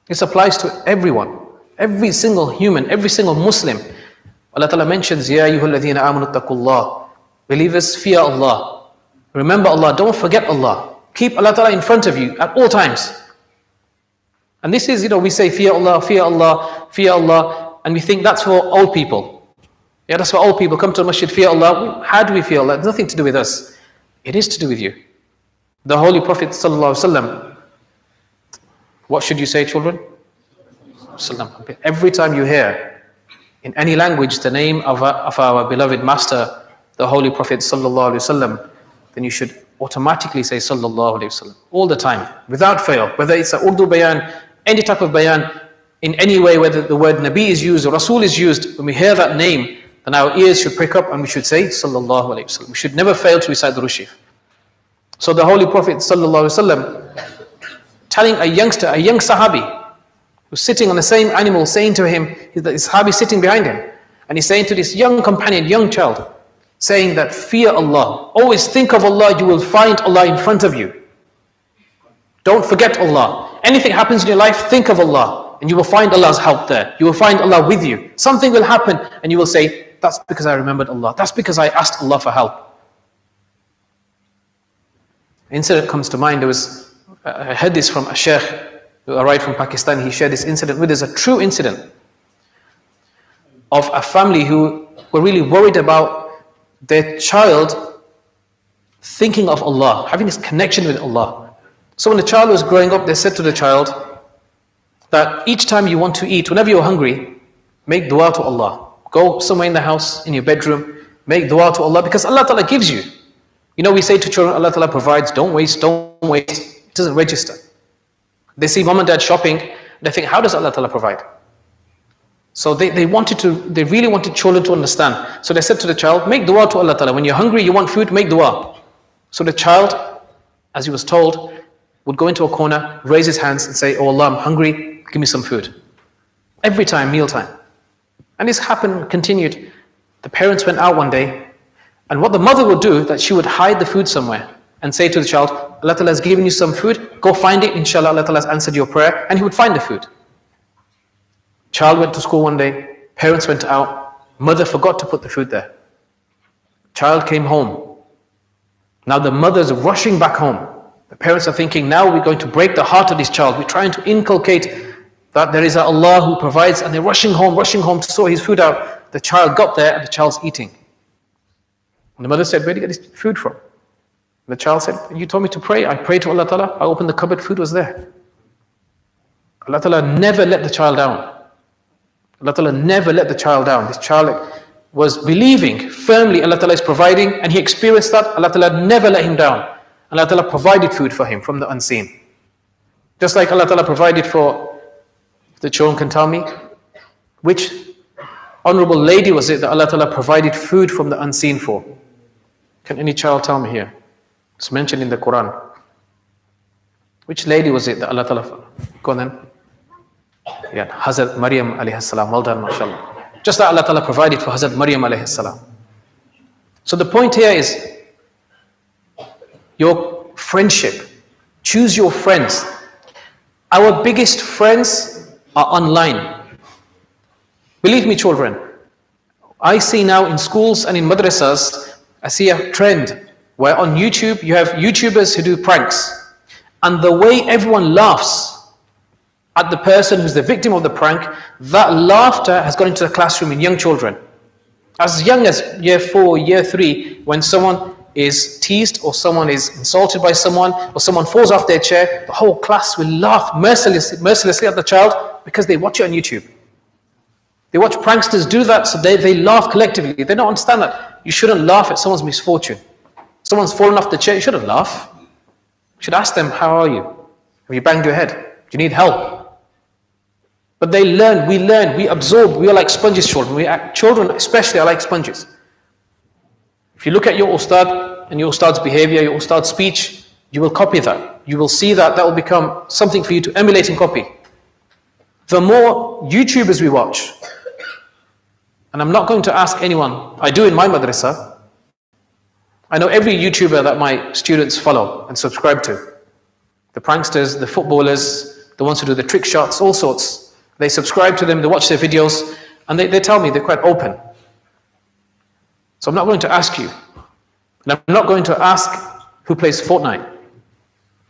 this applies to everyone, every single human, every single Muslim. Allah Ta'ala mentions, Ya ayyuhalladhina amanu taqullah. Believers, fear Allah. Remember Allah, don't forget Allah. Keep Allah Ta'ala in front of you at all times. And this is, we say fear Allah, fear Allah, fear Allah, and we think that's for old people. Yeah, that's for old people. Come to the masjid, fear Allah. How do we fear Allah? It has nothing to do with us. It is to do with you. The Holy Prophet ﷺ, what should you say, children? Every time you hear in any language the name of our beloved Master, the Holy Prophet ﷺ, then you should automatically say Sallallahu Alaihi Wasallam all the time, without fail. Whether it's an Urdu bayan, any type of bayan, in any way, whether the word Nabi is used or Rasul is used, when we hear that name, then our ears should prick up and we should say Sallallahu Alaihi Wasallam. We should never fail to recite the Rushif. So the Holy Prophet Sallallahu Alaihi Wasallam telling a youngster, a young Sahabi, who's sitting on the same animal, saying to him, the Sahabi sitting behind him, and he's saying to this young companion, young child, saying that fear Allah. Always think of Allah, you will find Allah in front of you. Don't forget Allah. Anything happens in your life, think of Allah, and you will find Allah's help there. You will find Allah with you. Something will happen, and you will say, that's because I remembered Allah. That's because I asked Allah for help. An incident comes to mind. I heard this from a sheikh who arrived from Pakistan. He shared this incident with us, a true incident of a family who were really worried about their child thinking of Allah, having this connection with Allah. So when the child was growing up, they said to the child that each time you want to eat, whenever you're hungry, make dua to Allah. Go somewhere in the house, in your bedroom, make dua to Allah, because Allah Ta'ala gives you. We say to children, Allah Ta'ala provides, don't waste, don't waste. It doesn't register. They see mom and dad shopping, they think, how does Allah Ta'ala provide? So they really wanted children to understand. So they said to the child, make dua to Allah Ta'ala. When you're hungry, you want food, make dua. So the child, as he was told, would go into a corner, raise his hands and say, oh Allah, I'm hungry, give me some food. Every time, mealtime. And this happened, continued. The parents went out one day, and what the mother would do, that she would hide the food somewhere and say to the child, Allah Ta'ala has given you some food, go find it, inshallah Allah Ta'ala has answered your prayer, and he would find the food. Child went to school one day, parents went out, mother forgot to put the food there. Child came home. Now the mother's rushing back home. The parents are thinking, now we're going to break the heart of this child. We're trying to inculcate that there is a Allah who provides, and they're rushing home to sort his food out. The child got there and the child's eating. And the mother said, where did you get this food from? The child said, you told me to pray. I prayed to Allah Ta'ala. I opened the cupboard, food was there. Allah Ta'ala never let the child down. Allah Ta'ala never let the child down. This child was believing firmly Allah Ta'ala is providing, and he experienced that. Allah Ta'ala never let him down. Allah Ta'ala provided food for him from the unseen. Just like Allah Ta'ala provided for, if the children can tell me, which honorable lady was it that Allah Ta'ala provided food from the unseen for? Can any child tell me here? It's mentioned in the Quran. Which lady was it that Allah Ta'ala, go on then. Yeah, Hazrat Maryam alayhi salam. Well done, mashallah. Just like Allah Ta'ala provided for Hazrat Maryam alayhi salam. So the point here is your friendship. Choose your friends. Our biggest friends are online. Believe me, children, I see now in schools and in madrassas, I see a trend where on YouTube you have YouTubers who do pranks, and the way everyone laughs at the person who's the victim of the prank, that laughter has gone into the classroom in young children. As young as year 4, year 3, when someone is teased or someone is insulted by someone or someone falls off their chair, the whole class will laugh mercilessly at the child because they watch it on YouTube. They watch pranksters do that, so they laugh collectively. They don't understand that you shouldn't laugh at someone's misfortune. Someone's fallen off the chair, you shouldn't laugh. You should ask them, how are you? Have you banged your head? Do you need help? But they learn, we absorb. We are like sponges, children. Children especially are like sponges. If you look at your ustad and your ustad's behavior, your ustad's speech, you will copy that. You will see that will become something for you to emulate and copy. The more YouTubers we watch, and I'm not going to ask anyone, I do in my madrasa, I know every YouTuber that my students follow and subscribe to. The pranksters, the footballers, the ones who do the trick shots, all sorts. They subscribe to them, they watch their videos, and they tell me they're quite open. So I'm not going to ask you. And I'm not going to ask Who plays Fortnite?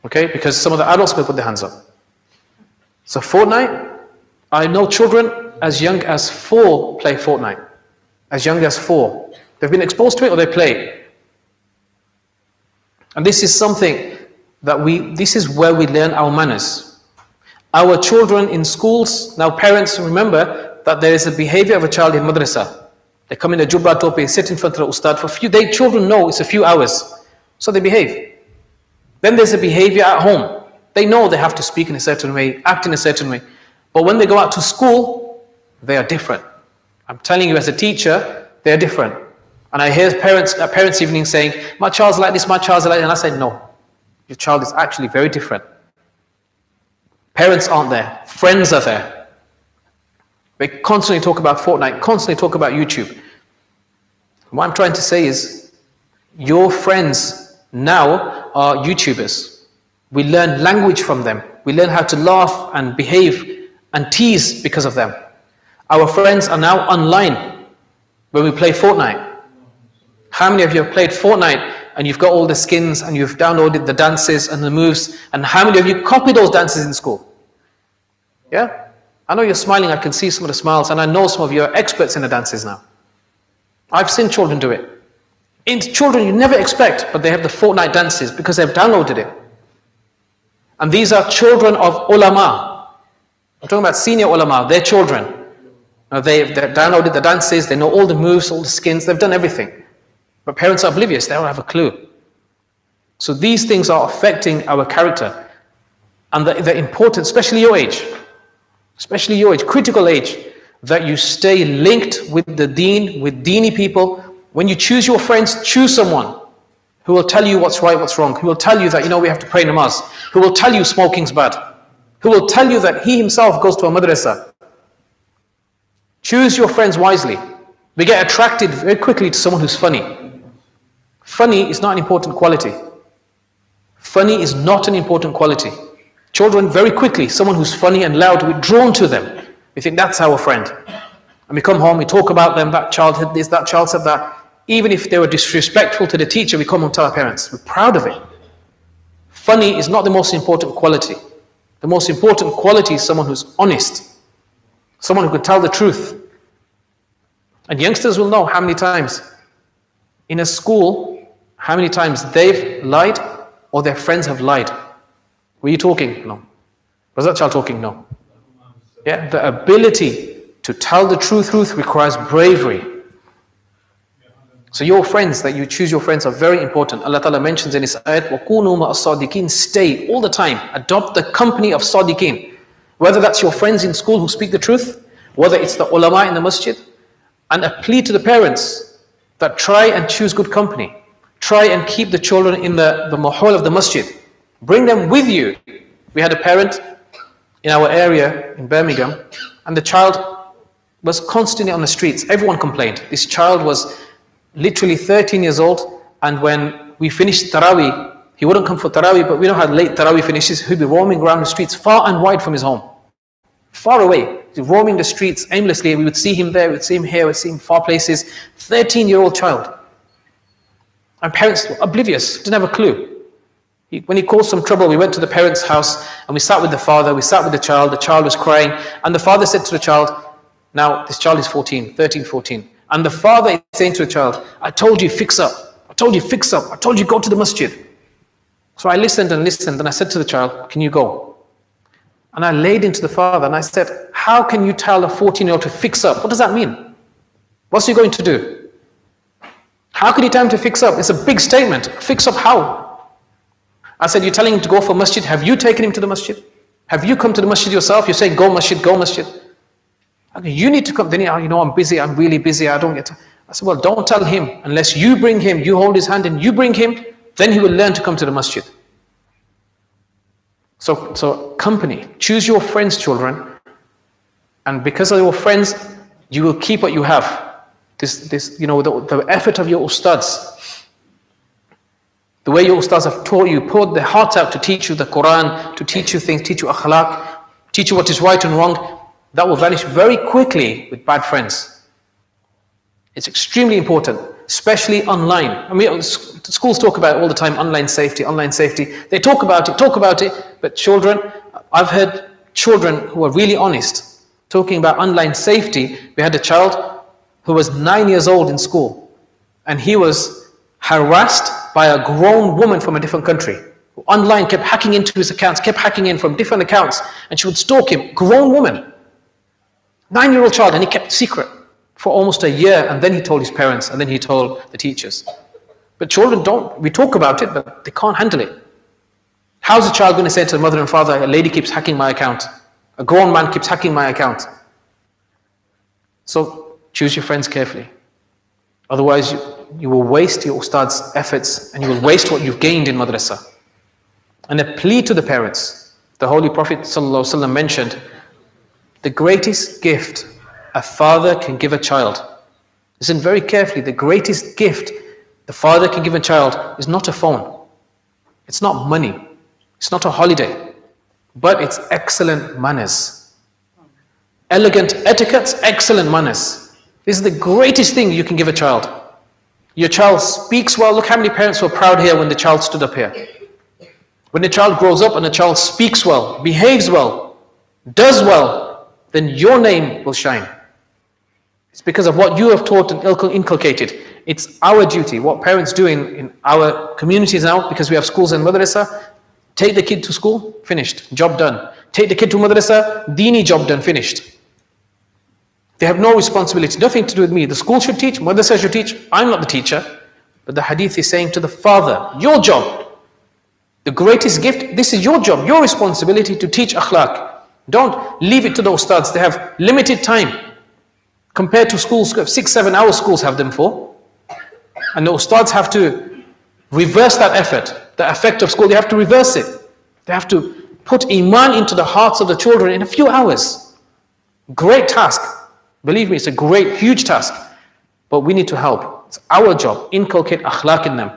Okay, because some of the adults may put their hands up. So Fortnite, I know children as young as 4 play Fortnite. As young as 4. They've been exposed to it or they play. And this is something that this is where we learn our manners. Our children in schools, now parents remember that there is a behavior of a child in Maddrassah. They come in a jubba topi, sit in front of the ustad for a few days. Children know it's a few hours, so they behave. Then there's a behavior at home. They know they have to speak in a certain way, act in a certain way. But when they go out to school, they are different. I'm telling you as a teacher, they're different. And I hear parents at parents' evening saying, my child's like this, my child's like that. And I say, no, your child is actually very different. Parents aren't there. Friends are there. They constantly talk about Fortnite, constantly talk about YouTube. What I'm trying to say is, your friends now are YouTubers. We learn language from them. We learn how to laugh and behave and tease because of them. Our friends are now online where we play Fortnite. How many of you have played Fortnite and you've got all the skins and you've downloaded the dances and the moves, and how many of you copied those dances in school? Yeah? I know you're smiling, I can see some of the smiles, and I know some of you are experts in the dances now. I've seen children do it. In children you never expect, but they have the Fortnite dances because they've downloaded it. And these are children of ulama. I'm talking about senior ulama, they're children. Now they've downloaded the dances, they know all the moves, all the skins, they've done everything. But parents are oblivious, they don't have a clue. So these things are affecting our character. And they're important, especially your age, critical age, that you stay linked with the deen, with deeni people. When you choose your friends, choose someone who will tell you what's right, what's wrong, who will tell you that, we have to pray namaz, who will tell you smoking's bad, who will tell you that he himself goes to a madrasa. Choose your friends wisely. We get attracted very quickly to someone who's funny. Funny is not an important quality. Funny is not an important quality. Children, very quickly, someone who's funny and loud, we're drawn to them. We think that's our friend. And we come home, we talk about them, that child had this, that child said that. Even if they were disrespectful to the teacher, we come home and tell our parents. We're proud of it. Funny is not the most important quality. The most important quality is someone who's honest. Someone who can tell the truth. And youngsters will know how many times in a school, how many times they've lied or their friends have lied. Were you talking? No. Was that child talking? No. Yeah, the ability to tell the truth requires bravery. So your friends, that you choose your friends, are very important. Allah Ta'ala mentions in His ayat, وَكُونُوا مَا الصَّادِقِينَ, stay all the time. Adopt the company of Sadiqeen. Whether that's your friends in school who speak the truth, whether it's the ulama in the masjid, and a plea to the parents that try and choose good company. Try and keep the children in the mahal of the masjid. Bring them with you. We had a parent in our area in Birmingham, and the child was constantly on the streets. Everyone complained. This child was literally 13 years old, and when we finished Taraweeh, he wouldn't come for Taraweeh, but we know how late Taraweeh finishes. He'd be roaming around the streets far and wide from his home. Far away. He'd be roaming the streets aimlessly. We would see him there, we'd see him here, we'd see him far places. 13-year-old child. And parents were oblivious, didn't have a clue. When he caused some trouble, we went to the parents' house and we sat with the father, we sat with the child was crying, and the father said to the child, now this child is 13, 14, and the father is saying to the child, I told you fix up, I told you fix up, I told you go to the masjid. So I listened and listened, and I said to the child, can you go? And I laid into the father and I said, how can you tell a 14-year-old to fix up? What does that mean? What's he going to do? How can you tell him to fix up? It's a big statement. Fix up how? I said, you're telling him to go for masjid. Have you taken him to the masjid? Have you come to the masjid yourself? You're saying, go masjid, go masjid. Okay, you need to come. Then, I'm busy, I'm really busy, I don't get time. I said, well, don't tell him. Unless you bring him, you hold his hand and you bring him, then he will learn to come to the masjid. So company. Choose your friends, children. And because of your friends, you will keep what you have. The effort of your ustads. The way your ustads have taught you, poured their hearts out to teach you the Quran, to teach you things, teach you akhlaq, teach you what is right and wrong, that will vanish very quickly with bad friends. It's extremely important especially online. I mean, schools talk about it all the time, online safety, online safety. They talk about it, but children, I've heard children who are really honest, talking about online safety. We had a child who was 9 years old in school, and he was harassed by a grown woman from a different country. Online kept hacking into his accounts, kept hacking in from different accounts, and she would stalk him. Grown woman, 9-year-old child, and he kept secret for almost a year, and then he told his parents, and then he told the teachers. But children don't, we talk about it, but they can't handle it. How's a child going to say to the mother and father, a lady keeps hacking my account, a grown man keeps hacking my account? So choose your friends carefully. Otherwise, you will waste your ustad's efforts, and you will waste what you've gained in madrasa. And a plea to the parents. The Holy Prophet ﷺ mentioned, the greatest gift a father can give a child. Listen very carefully, the greatest gift the father can give a child is not a phone. It's not money. It's not a holiday. But it's excellent manners. Elegant etiquettes, excellent manners. This is the greatest thing you can give a child. Your child speaks well. Look how many parents were proud here when the child stood up here. When the child grows up and the child speaks well, behaves well, does well, then your name will shine. It's because of what you have taught and inculcated. It's our duty, what parents do in our communities now, because we have schools and madrasa. Take the kid to school, finished, job done. Take the kid to madrasa, dini, job done, finished. They have no responsibility, nothing to do with me. The school should teach, madrasa should teach. I'm not the teacher. But the hadith is saying to the father, your job, the greatest gift, this is your job, your responsibility to teach akhlaq. Don't leave it to the ustads. They have limited time. Compared to schools, 6-7 hour schools have them for. And the ustads have to reverse that effort. The effect of school, they have to reverse it. They have to put iman into the hearts of the children in a few hours. Great task. Believe me, it's a great, huge task. But we need to help. It's our job. Inculcate akhlaq in them.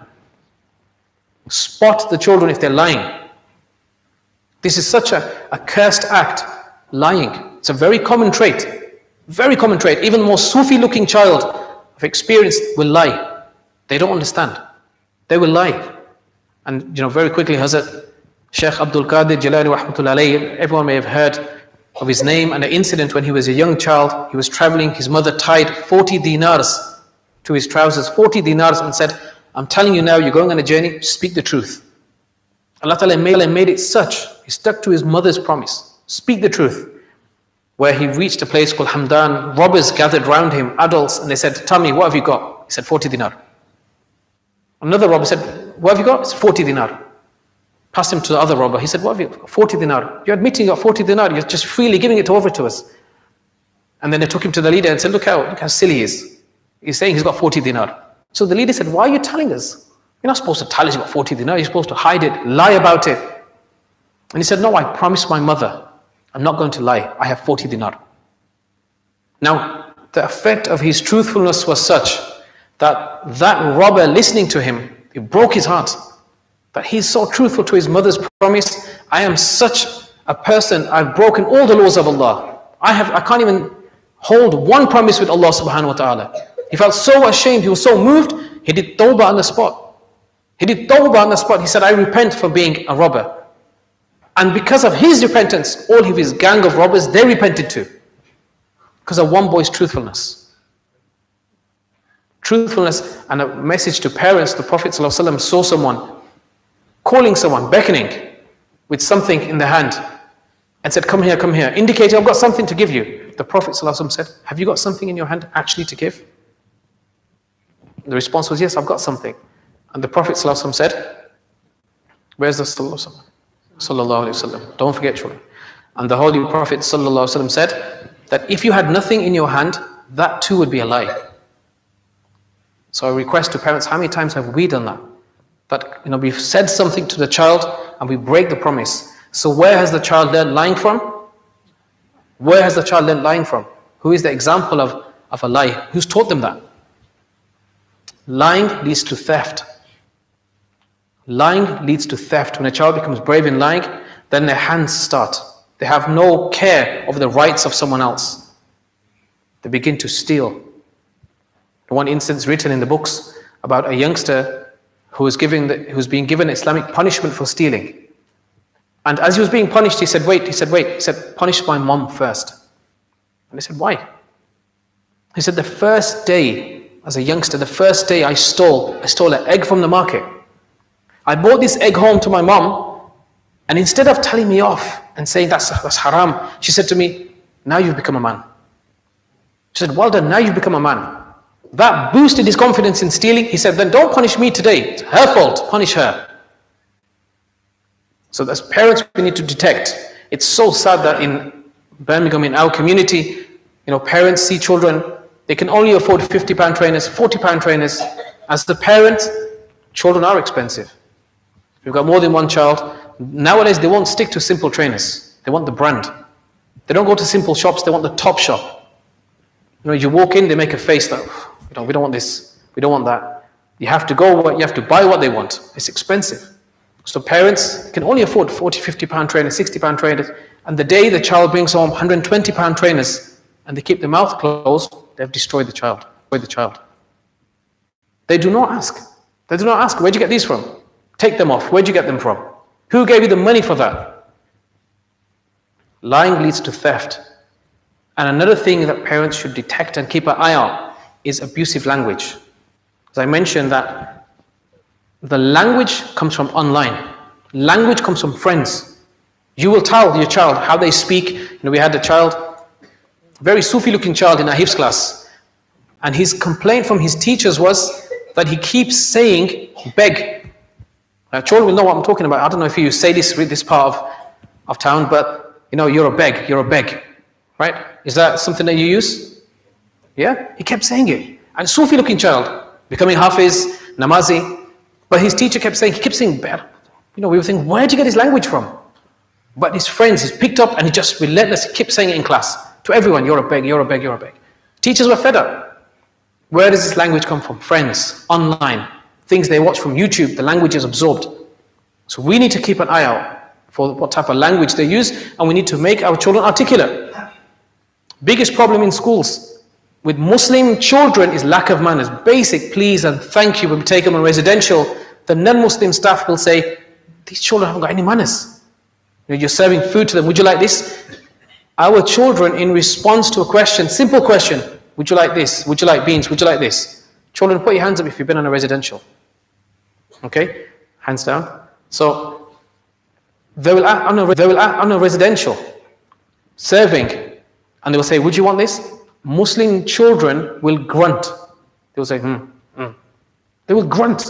Spot the children if they're lying. This is such a cursed act. Lying. It's a very common trait. Very common trait. Even the most Sufi looking child of experience will lie. They don't understand. They will lie. And very quickly, Hazrat Sheikh Abdul Qadir Jalani Rahmatullah alayhi, everyone may have heard of his name and the incident when he was a young child. He was traveling, his mother tied 40 dinars to his trousers, 40 dinars, and said, I'm telling you now, you're going on a journey, speak the truth. Allah Ta'ala made it such, he stuck to his mother's promise, speak the truth. Where he reached a place called Hamdan, robbers gathered round him, adults, and they said, tell me, what have you got? He said, 40 dinar. Another robber said, what have you got? He said, 40 dinar. Passed him to the other robber. He said, what have you got? 40 dinar. You're admitting you got 40 dinar. You're just freely giving it over to us. And then they took him to the leader and said, look how silly he is. He's saying he's got 40 dinar. So the leader said, why are you telling us? You're not supposed to tell us you've got 40 dinar. You're supposed to hide it, lie about it. And he said, no, I promised my mother, I'm not going to lie. I have 40 dinar. Now, the effect of his truthfulness was such that that robber listening to him, it broke his heart. That he's so truthful to his mother's promise. I am such a person, I've broken all the laws of Allah. I can't even hold one promise with Allah subhanahu wa ta'ala. He felt so ashamed, he was so moved, he did tawbah on the spot. He did tawbah on the spot. He said, I repent for being a robber. And because of his repentance, all of his gang of robbers, they repented too. Because of one boy's truthfulness. Truthfulness and a message to parents. The Prophet ﷺ saw someone calling someone, beckoning with something in the hand and said, come here, indicating, I've got something to give you. The Prophet ﷺ said, have you got something in your hand actually to give? The response was, yes, I've got something. And the Prophet ﷺ said, where's the Sallallahu Alaihi Wasallam? Don't forget, children. And the Holy Prophet Sallallahu Alaihi Wasallam said that if you had nothing in your hand, that too would be a lie. So I request to parents, how many times have we done that? That we've said something to the child and we break the promise. So where has the child learned lying from? Where has the child learned lying from? Who is the example of a lie? Who's taught them that? Lying leads to theft. Lying leads to theft. When a child becomes brave in lying, then their hands start. They have no care of the rights of someone else. They begin to steal. One instance written in the books about a youngster who's being given Islamic punishment for stealing. And as he was being punished, he said, wait, he said, punish my mom first. And they said, why? He said, the first day, as a youngster, the first day I stole an egg from the market. I brought this egg home to my mom, and instead of telling me off and saying that's haram, she said to me, now you've become a man. She said, well done, now you've become a man. That boosted his confidence in stealing. He said, then don't punish me today. It's her fault, punish her. So as parents, we need to detect. It's so sad that in Birmingham, in our community, parents see children, they can only afford £50 trainers, £40 trainers. As the parent, children are expensive. If you've got more than one child, nowadays they won't stick to simple trainers. They want the brand. They don't go to simple shops, they want the top shop. You walk in, they make a face that, we don't want this, we don't want that. You have to buy what they want. It's expensive. So parents can only afford £40, £50 trainers, £60 trainers, and the day the child brings home £120 trainers and they keep their mouth closed, they've destroyed the child. They do not ask. They do not ask, where'd you get these from? Take them off. Where'd you get them from? Who gave you the money for that? Lying leads to theft. And another thing that parents should detect and keep an eye on is abusive language. As I mentioned, that the language comes from online. Language comes from friends. You will tell your child how they speak. We had a child, very Sufi-looking child in a Hifz class, and his complaint from his teachers was that he keeps saying beg. Children will know what I'm talking about. I don't know if you say this part of town, but you're a beg, right? Is that something that you use? Yeah? He kept saying it. And Sufi-looking child, becoming Hafiz, Namazi, but his teacher kept saying beg. We were thinking, where did you get his language from? But his friends, he's picked up and he just relentlessly kept saying it in class. To everyone, you're a beg, you're a beg, you're a beg. Teachers were fed up. Where does this language come from? Friends, online, things they watch from YouTube, the language is absorbed. So we need to keep an eye out for what type of language they use, and we need to make our children articulate. Biggest problem in schools with Muslim children is lack of manners. Basic please and thank you when we take them on residential. The non-Muslim staff will say, these children haven't got any manners. You're serving food to them, would you like this? Our children, in response to a question, simple question, would you like this? Would you like beans? Would you like this? Children, put your hands up if you've been on a residential. Okay? Hands down. So, they will act on a residential, serving, and they will say, would you want this? Muslim children will grunt. They will say, They will grunt.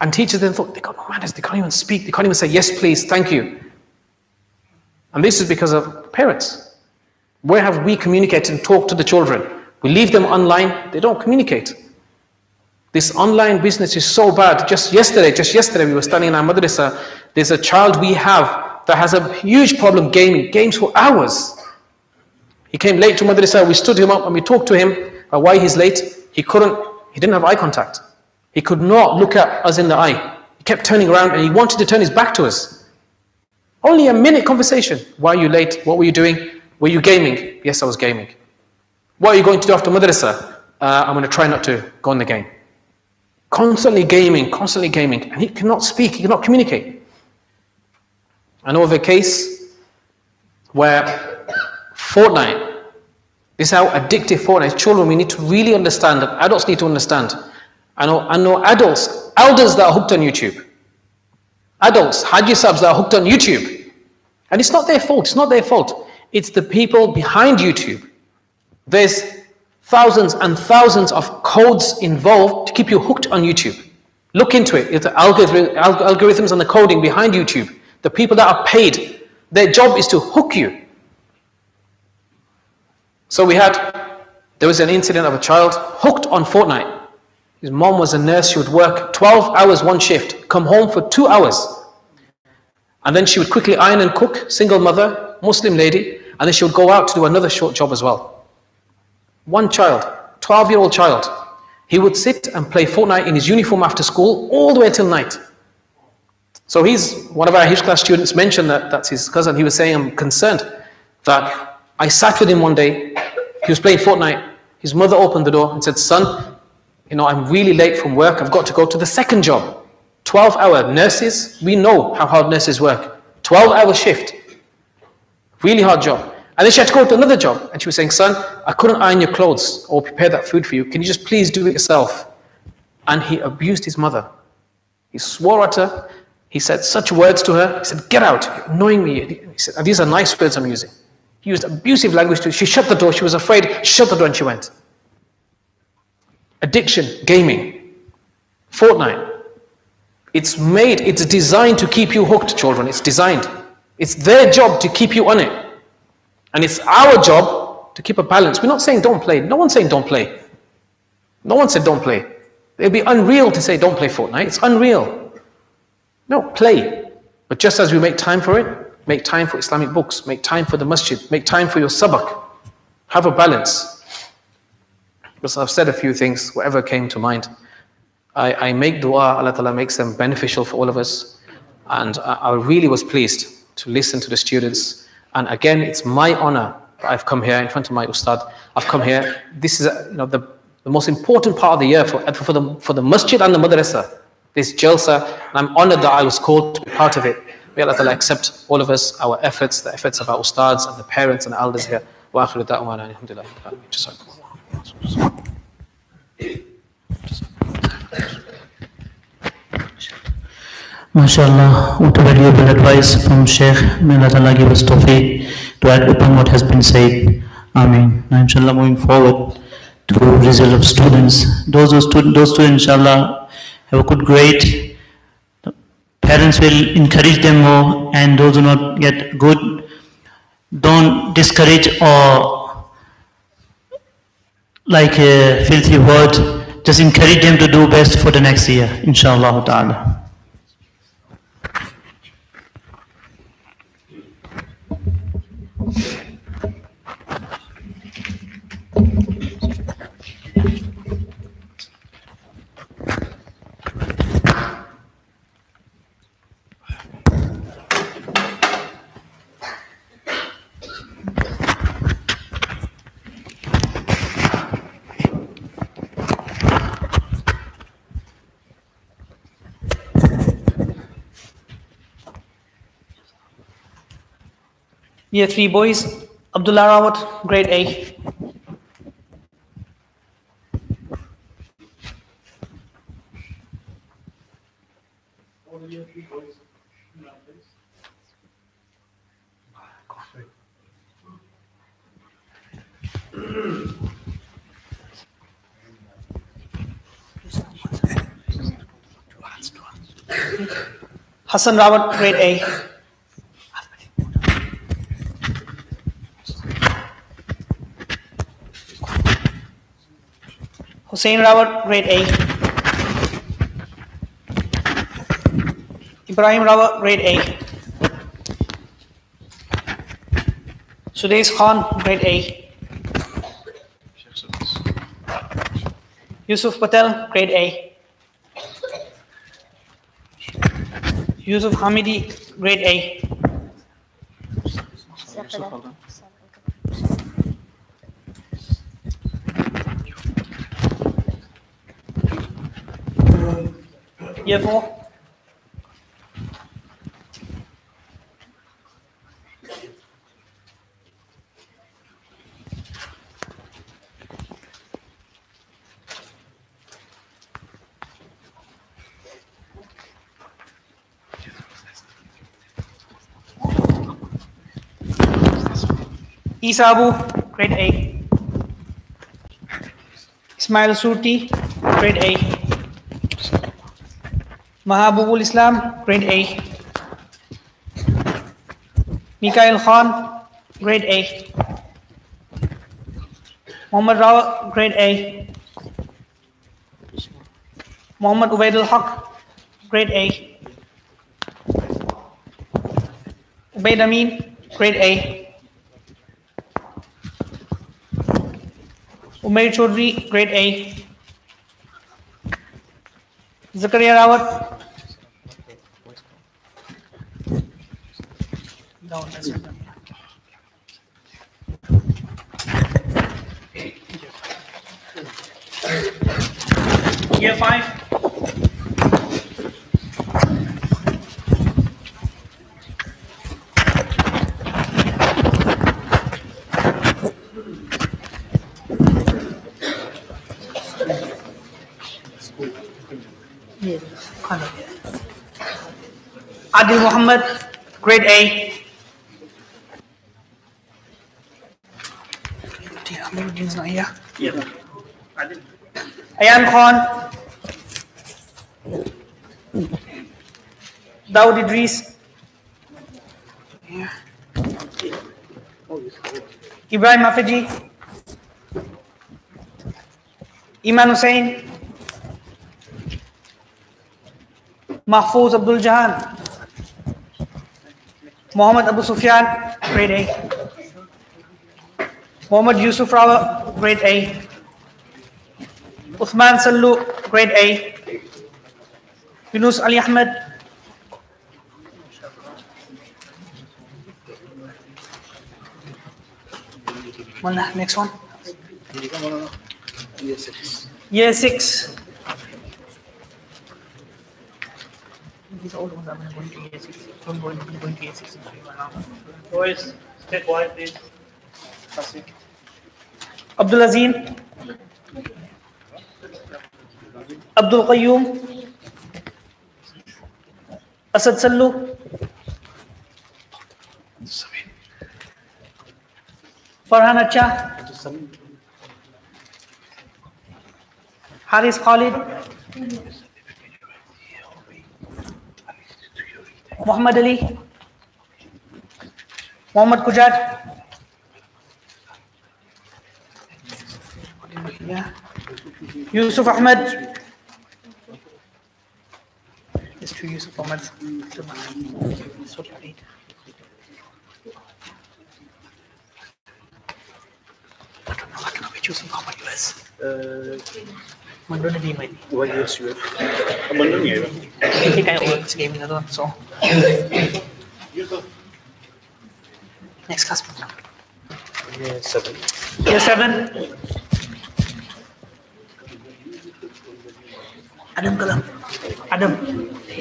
And teachers then thought, they got no manners, they can't even speak, they can't even say, yes, please, thank you. And this is because of parents. Where have we communicated and talked to the children? We leave them online, they don't communicate. This online business is so bad. Just yesterday we were studying in our Maddrassah. There's a child we have that has a huge problem gaming, games for hours. He came late to Maddrassah, we stood him up and we talked to him about why he's late. He didn't have eye contact. He could not look at us in the eye. He kept turning around and he wanted to turn his back to us. Only a minute conversation. Why are you late? What were you doing? Were you gaming? Yes, I was gaming. What are you going to do after Maddrassah? I'm going to try not to go on the game. Constantly gaming, and he cannot speak, he cannot communicate. I know of a case where Fortnite, this is how addictive Fortnite is. Children, we need to really understand, that adults need to understand. I know adults, elders that are hooked on YouTube. Adults, Haji Sabs that are hooked on YouTube. And it's not their fault, It's the people behind YouTube. There's thousands and thousands of codes involved to keep you hooked on YouTube. Look into it. It's the algorithms and the coding behind YouTube. The people that are paid, their job is to hook you. So there was an incident of a child hooked on Fortnite. His mom was a nurse. She would work 12 hours one shift, come home for 2 hours. And then she would quickly iron and cook, single mother, Muslim lady, and then she would go out to do another short job as well. One child, 12-year-old child, he would sit and play Fortnite in his uniform after school all the way till night. So one of our Hifz class students mentioned that's his cousin. He was saying, I'm concerned that I sat with him one day, he was playing Fortnite, his mother opened the door and said, son, You know, I'm really late from work. I've got to go to the second job. 12-hour nurses. We know how hard nurses work. 12-hour shift. Really hard job. And then she had to go to another job. And she was saying, son, I couldn't iron your clothes or prepare that food for you. Can you just please do it yourself? And he abused his mother. He swore at her. He said such words to her. He said, get out, you're annoying me. He said, these are nice words I'm using. He used abusive language to her. She shut the door. She was afraid. She shut the door and she went. Addiction, gaming, Fortnite. It's designed to keep you hooked, children. It's designed. It's their job to keep you on it. And it's our job to keep a balance. We're not saying don't play. No one's saying don't play. No one said don't play. It'd be unreal to say don't play Fortnite. It's unreal. No, play. But just as we make time for it, make time for Islamic books, make time for the masjid, make time for your sabak. Have a balance. Because I've said a few things, whatever came to mind. I make dua, Allah Ta'ala makes them beneficial for all of us. And I really was pleased to listen to the students. And again, it's my honor that I've come here in front of my ustad. I've come here. This is the most important part of the year for the masjid and the madrasa. This Jalsa. And I'm honored that I was called to be part of it. May Allah Ta'ala accept all of us, our efforts, the efforts of our ustads and the parents and the elders here. Wa akhiru da'wana alhamdulillah. MashaAllah, what a valuable advice from Sheikh. May Allah Ta'ala give us tawfiq to act upon what has been said. Ameen. Now inshallah moving forward to result of students. Those students inshallah have a good grade. The parents will encourage them more, and those who not get good, don't discourage or like a filthy word. Just encourage them to do best for the next year, inshallah ta'ala. Year 3 boys, Abdullah Rawat, grade A. Hassan Rawat, grade A. Hussein Rawat, grade A. Ibrahim Rawat, grade A. Sudesh Khan, grade A. Yusuf Patel, grade A. Yusuf Hamidi, grade A. Year 4. Isa Abu, grade A. Ismail Surti, grade A. Mahabubul Islam, grade A. Mikael Khan, grade A. Muhammad Rao, grade A. Muhammad Ubaidul Haq, grade A. Ubaid Amin, grade A. Umair Chaudhry, grade A. Zakaria Rawat. Year 5. Adil Muhammad, grade A. Not here. Ayan Khan, Daud Idris, Ibrahim Afiji, Iman Hussain, Mahfouz Abdul Jahan, Muhammad Abu Sufyan, grade A. Muhammad Yusuf Rawa, grade A. Uthman Sallu, grade A. Yunus Ali Ahmed, next one. Year 6. These are all the ones I'm going to year 6. I'm going to year 6 now. Boys, stay quiet, please. Abdul Azim, Abdul Qayyum, Asad Sallu, Farhan Acha, Haris Khalid, Muhammad Ali, Muhammad Kujat, Yusuf Ahmed. There's 2 Yusuf Ahmeds. So late. I don't know which Yusuf Ahmed you is. Mandona di mai. What years you have? Mandona ni ada. Ini kayak orang game na doon. So. Next class. Year 7. Year 7. Adam Kalam. Adam,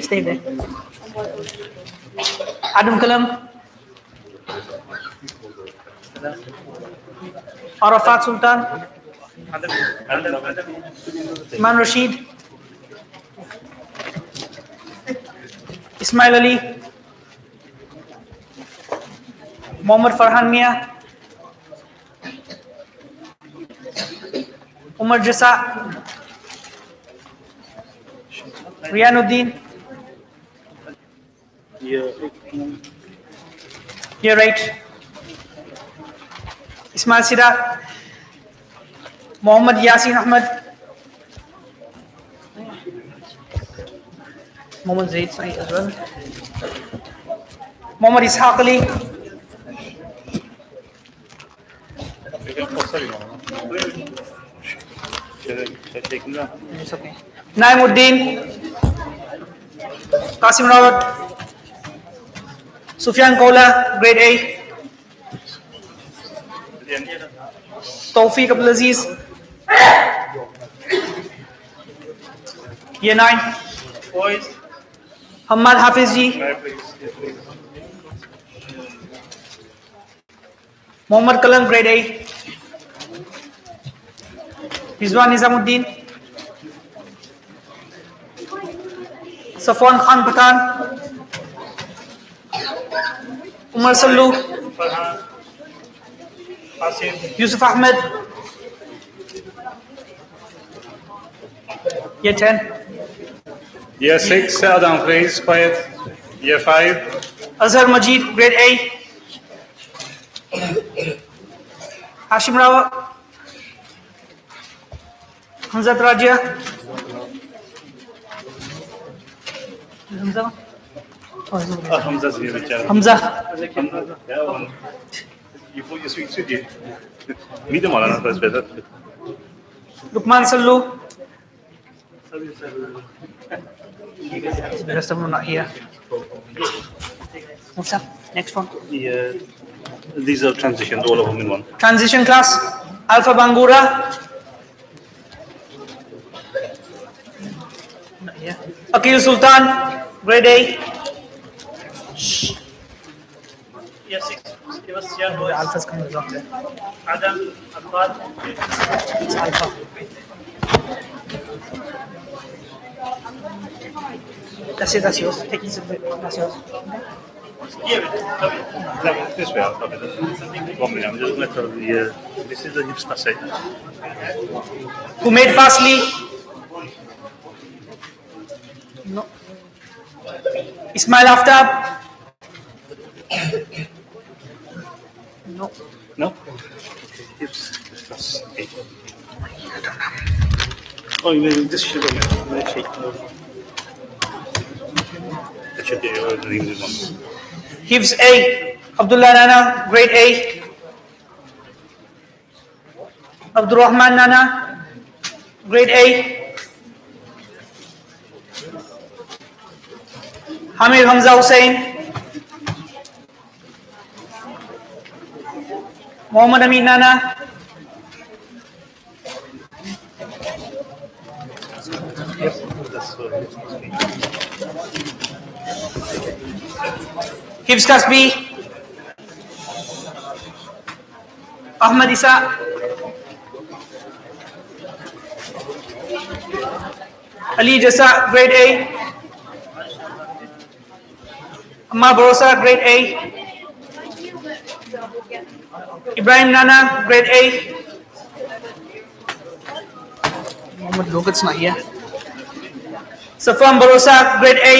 stay there. Adam Kalam. Arafat Sultan. Iman Rashid. Ismail Ali. Muhammad Farhan Mia. Umar Jasa. Rianuddin. Year 8. Ismail Sidat. Muhammad Yasin Ahmed. Muhammad Zaid Saeed as well. Muhammad Ishaq Ali. It's okay. Naimuddin. Qasim Rawat, Sufyan Kola, grade A. Tawfiq Abdul Aziz, year 9. Boys, Hamad Hafizji, Muhammad Kalam, grade A. Rizwan Nizamuddin, Safwan Khan Pathan, Umar Sallu, Yusuf Ahmed, year 10. year 6, settle down please, quiet. Year 5. Azhar Majid, grade A. Hashim Rawa, Hamzat Rajia, Hamza. Hamza's here, Richard. Hamza. You put your sweets with you. Meet them all, that's better. Lukman Sallu. The rest of them are not here. What's up? Next one. Yeah, these are transitions, all of them in one. Transition class. Alpha Bangura. Akil Sultan, grade A. Yes, 6. Give us your voice. Alpha's coming wrong there. Adam, Akbar. It's alpha. That's yours. Take this a bit. That's yours. This way, I'll cover this. 1 minute, I'm just going to tell the, this is the hips passage. Who made fastly? No. Ismail Aftab. No. No? Hips, plus 8. Oh, you mean this should be that should be the English one. Hifz A. Abdullah Nana, grade A. Abdurrahman Nana, grade A. Hamir Hamza Hussain. Muhammad Amin Nana. Hifz Kasbi. Ahmad Isa. Ali Jasa, grade A. Amma Barosa, grade A. Ibrahim Nana, grade A. Muhammad Logat's not here. Safwan Barosa, grade A.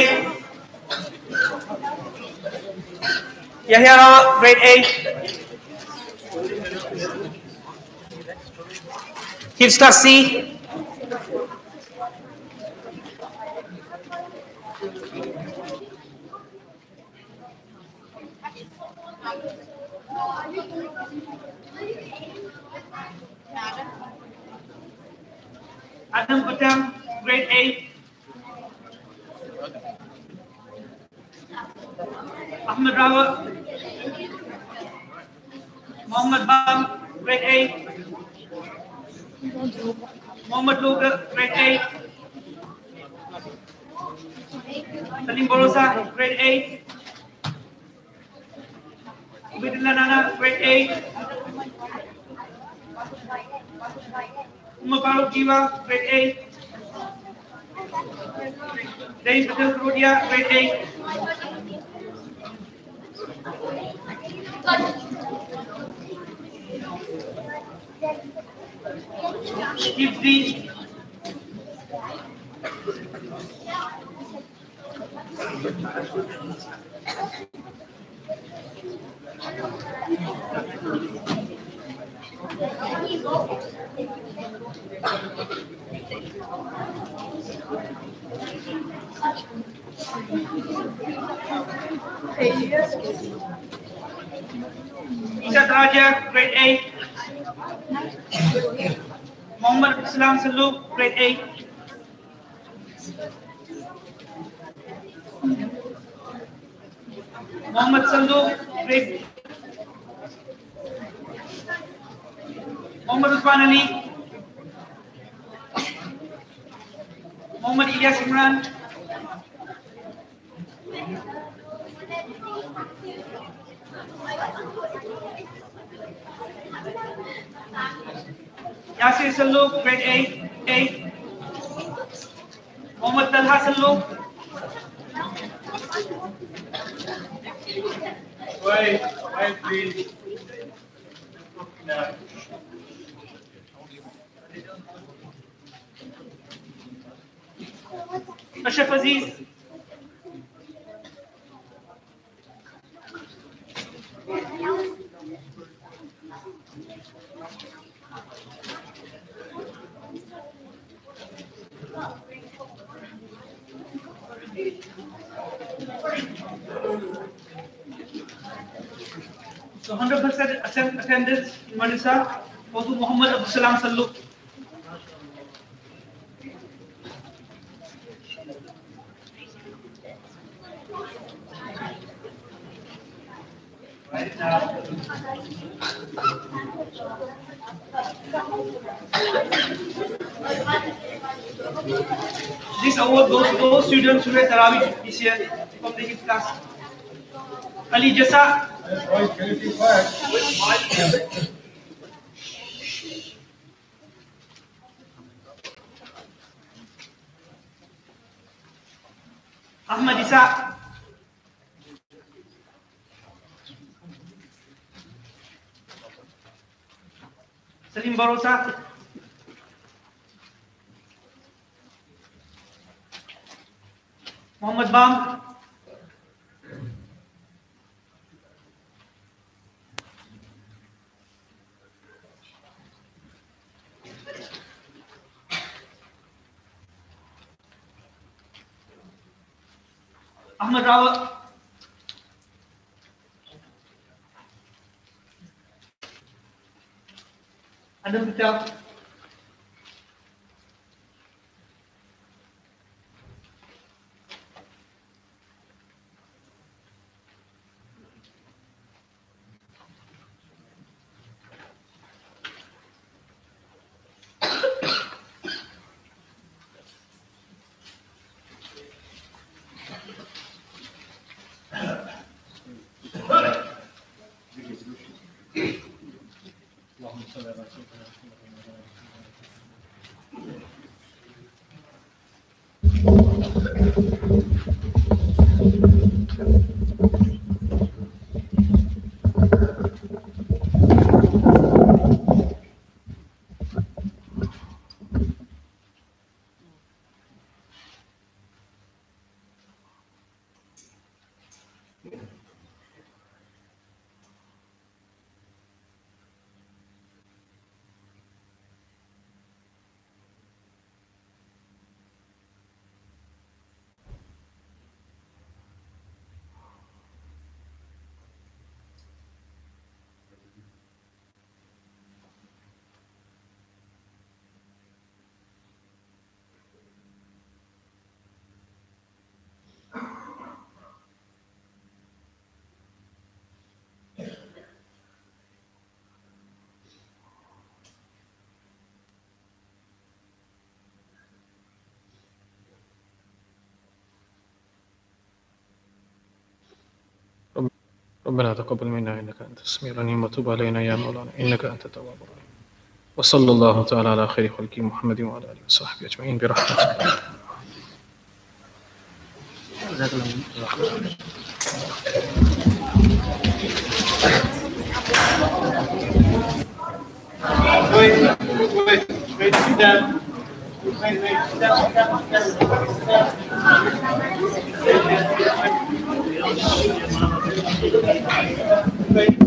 Yahya Rawa, grade A. Hifz Class C. Adam Patam, grade A. Ahmed Rawa. Muhammad Bam, grade A. Muhammad Luga, grade A. Salim Borosa, grade A. Ubedullah Nana, grade A. Umar Farooq Jiwa, grade A. Zain Patel Kurodia, grade A. Hifz D. Ishad Raja, grade A. Muhammad Islam Sallu, grade A. Muhammad Sallu, grade B. Muhammad Usman Ali. Muhammad Ilyas Imran. Yasir Sallu, grade A. Muhammad Talha Sallu. Wait, please. Ashraf Aziz. So 100% attendance in Maddrassah goes to Muhammad Abdul Salam Sallu. Right now. This award goes to those students who had Tarawih this year from the hip class. Ali Jalsa. Ahmad Isa. Salim Barosa. Muhammad Bam. Ahmad Rawat. Adam Patel. ربنا تقبل منا إنك أنت السميع العليم وتب علينا يا مولانا إنك أنت التواب الرحيم وصلى الله تعالى على خير خلقه محمد وعلى آله وصحبه أجمعين برحمتك. Wait, sit down. Wait, sit down. Wait.